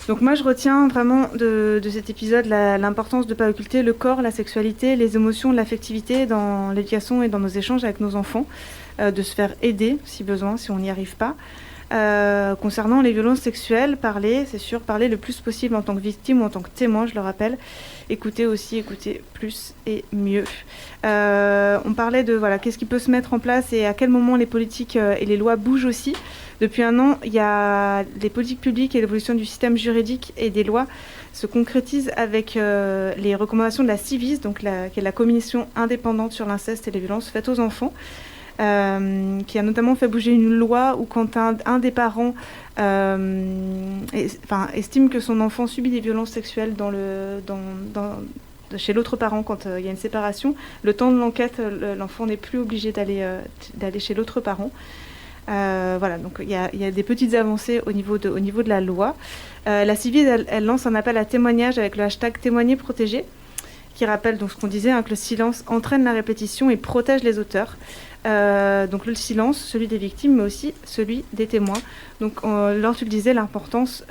S2: Donc moi, je retiens vraiment de cet épisode l'importance de ne pas occulter le corps, la sexualité, les émotions, l'affectivité dans l'éducation et dans nos échanges avec nos enfants, de se faire aider si besoin, si on n'y arrive pas. Concernant les violences sexuelles, parler le plus possible en tant que victime ou en tant que témoin, je le rappelle. Écouter plus et mieux. On parlait de qu'est-ce qui peut se mettre en place et à quel moment les politiques et les lois bougent aussi. Depuis un an, il y a les politiques publiques et l'évolution du système juridique et des lois se concrétisent avec les recommandations de la CIVIS, qui est la commission indépendante sur l'inceste et les violences faites aux enfants. Qui a notamment fait bouger une loi où quand un des parents estime que son enfant subit des violences sexuelles chez l'autre parent quand il y a une séparation, le temps de l'enquête, l'enfant n'est plus obligé d'aller chez l'autre parent. Donc il y a des petites avancées au niveau de la loi. La CIVIS, elle lance un appel à témoignage avec le hashtag témoigner protégé, qui rappelle donc ce qu'on disait, que le silence entraîne la répétition et protège les auteurs. Donc le silence, celui des victimes, mais aussi celui des témoins. Donc Laure, tu le disais, l'importance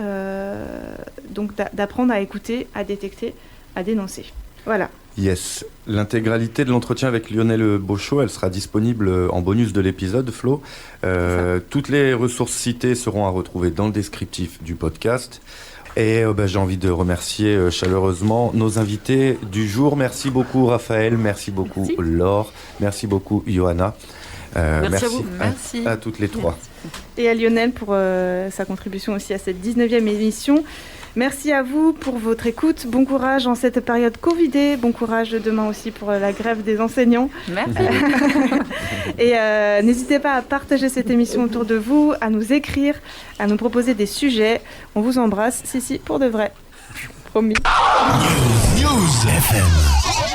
S2: d'apprendre à écouter, à détecter, à dénoncer. Voilà.
S1: Yes. L'intégralité de l'entretien avec Lionel Beauchot, elle sera disponible en bonus de l'épisode, Flo. Toutes les ressources citées seront à retrouver dans le descriptif du podcast. Et j'ai envie de remercier chaleureusement nos invités du jour. Merci beaucoup Raphaël, merci beaucoup Laure, merci beaucoup Johanna.
S6: Merci à vous.
S1: À toutes les trois.
S2: Et à Lionel pour sa contribution aussi à cette 19e émission. Merci à vous pour votre écoute. Bon courage en cette période Covidée. Bon courage demain aussi pour la grève des enseignants.
S7: Merci.
S2: Et n'hésitez pas à partager cette émission autour de vous, à nous écrire, à nous proposer des sujets. On vous embrasse. Si, pour de vrai. Promis.
S9: News FM.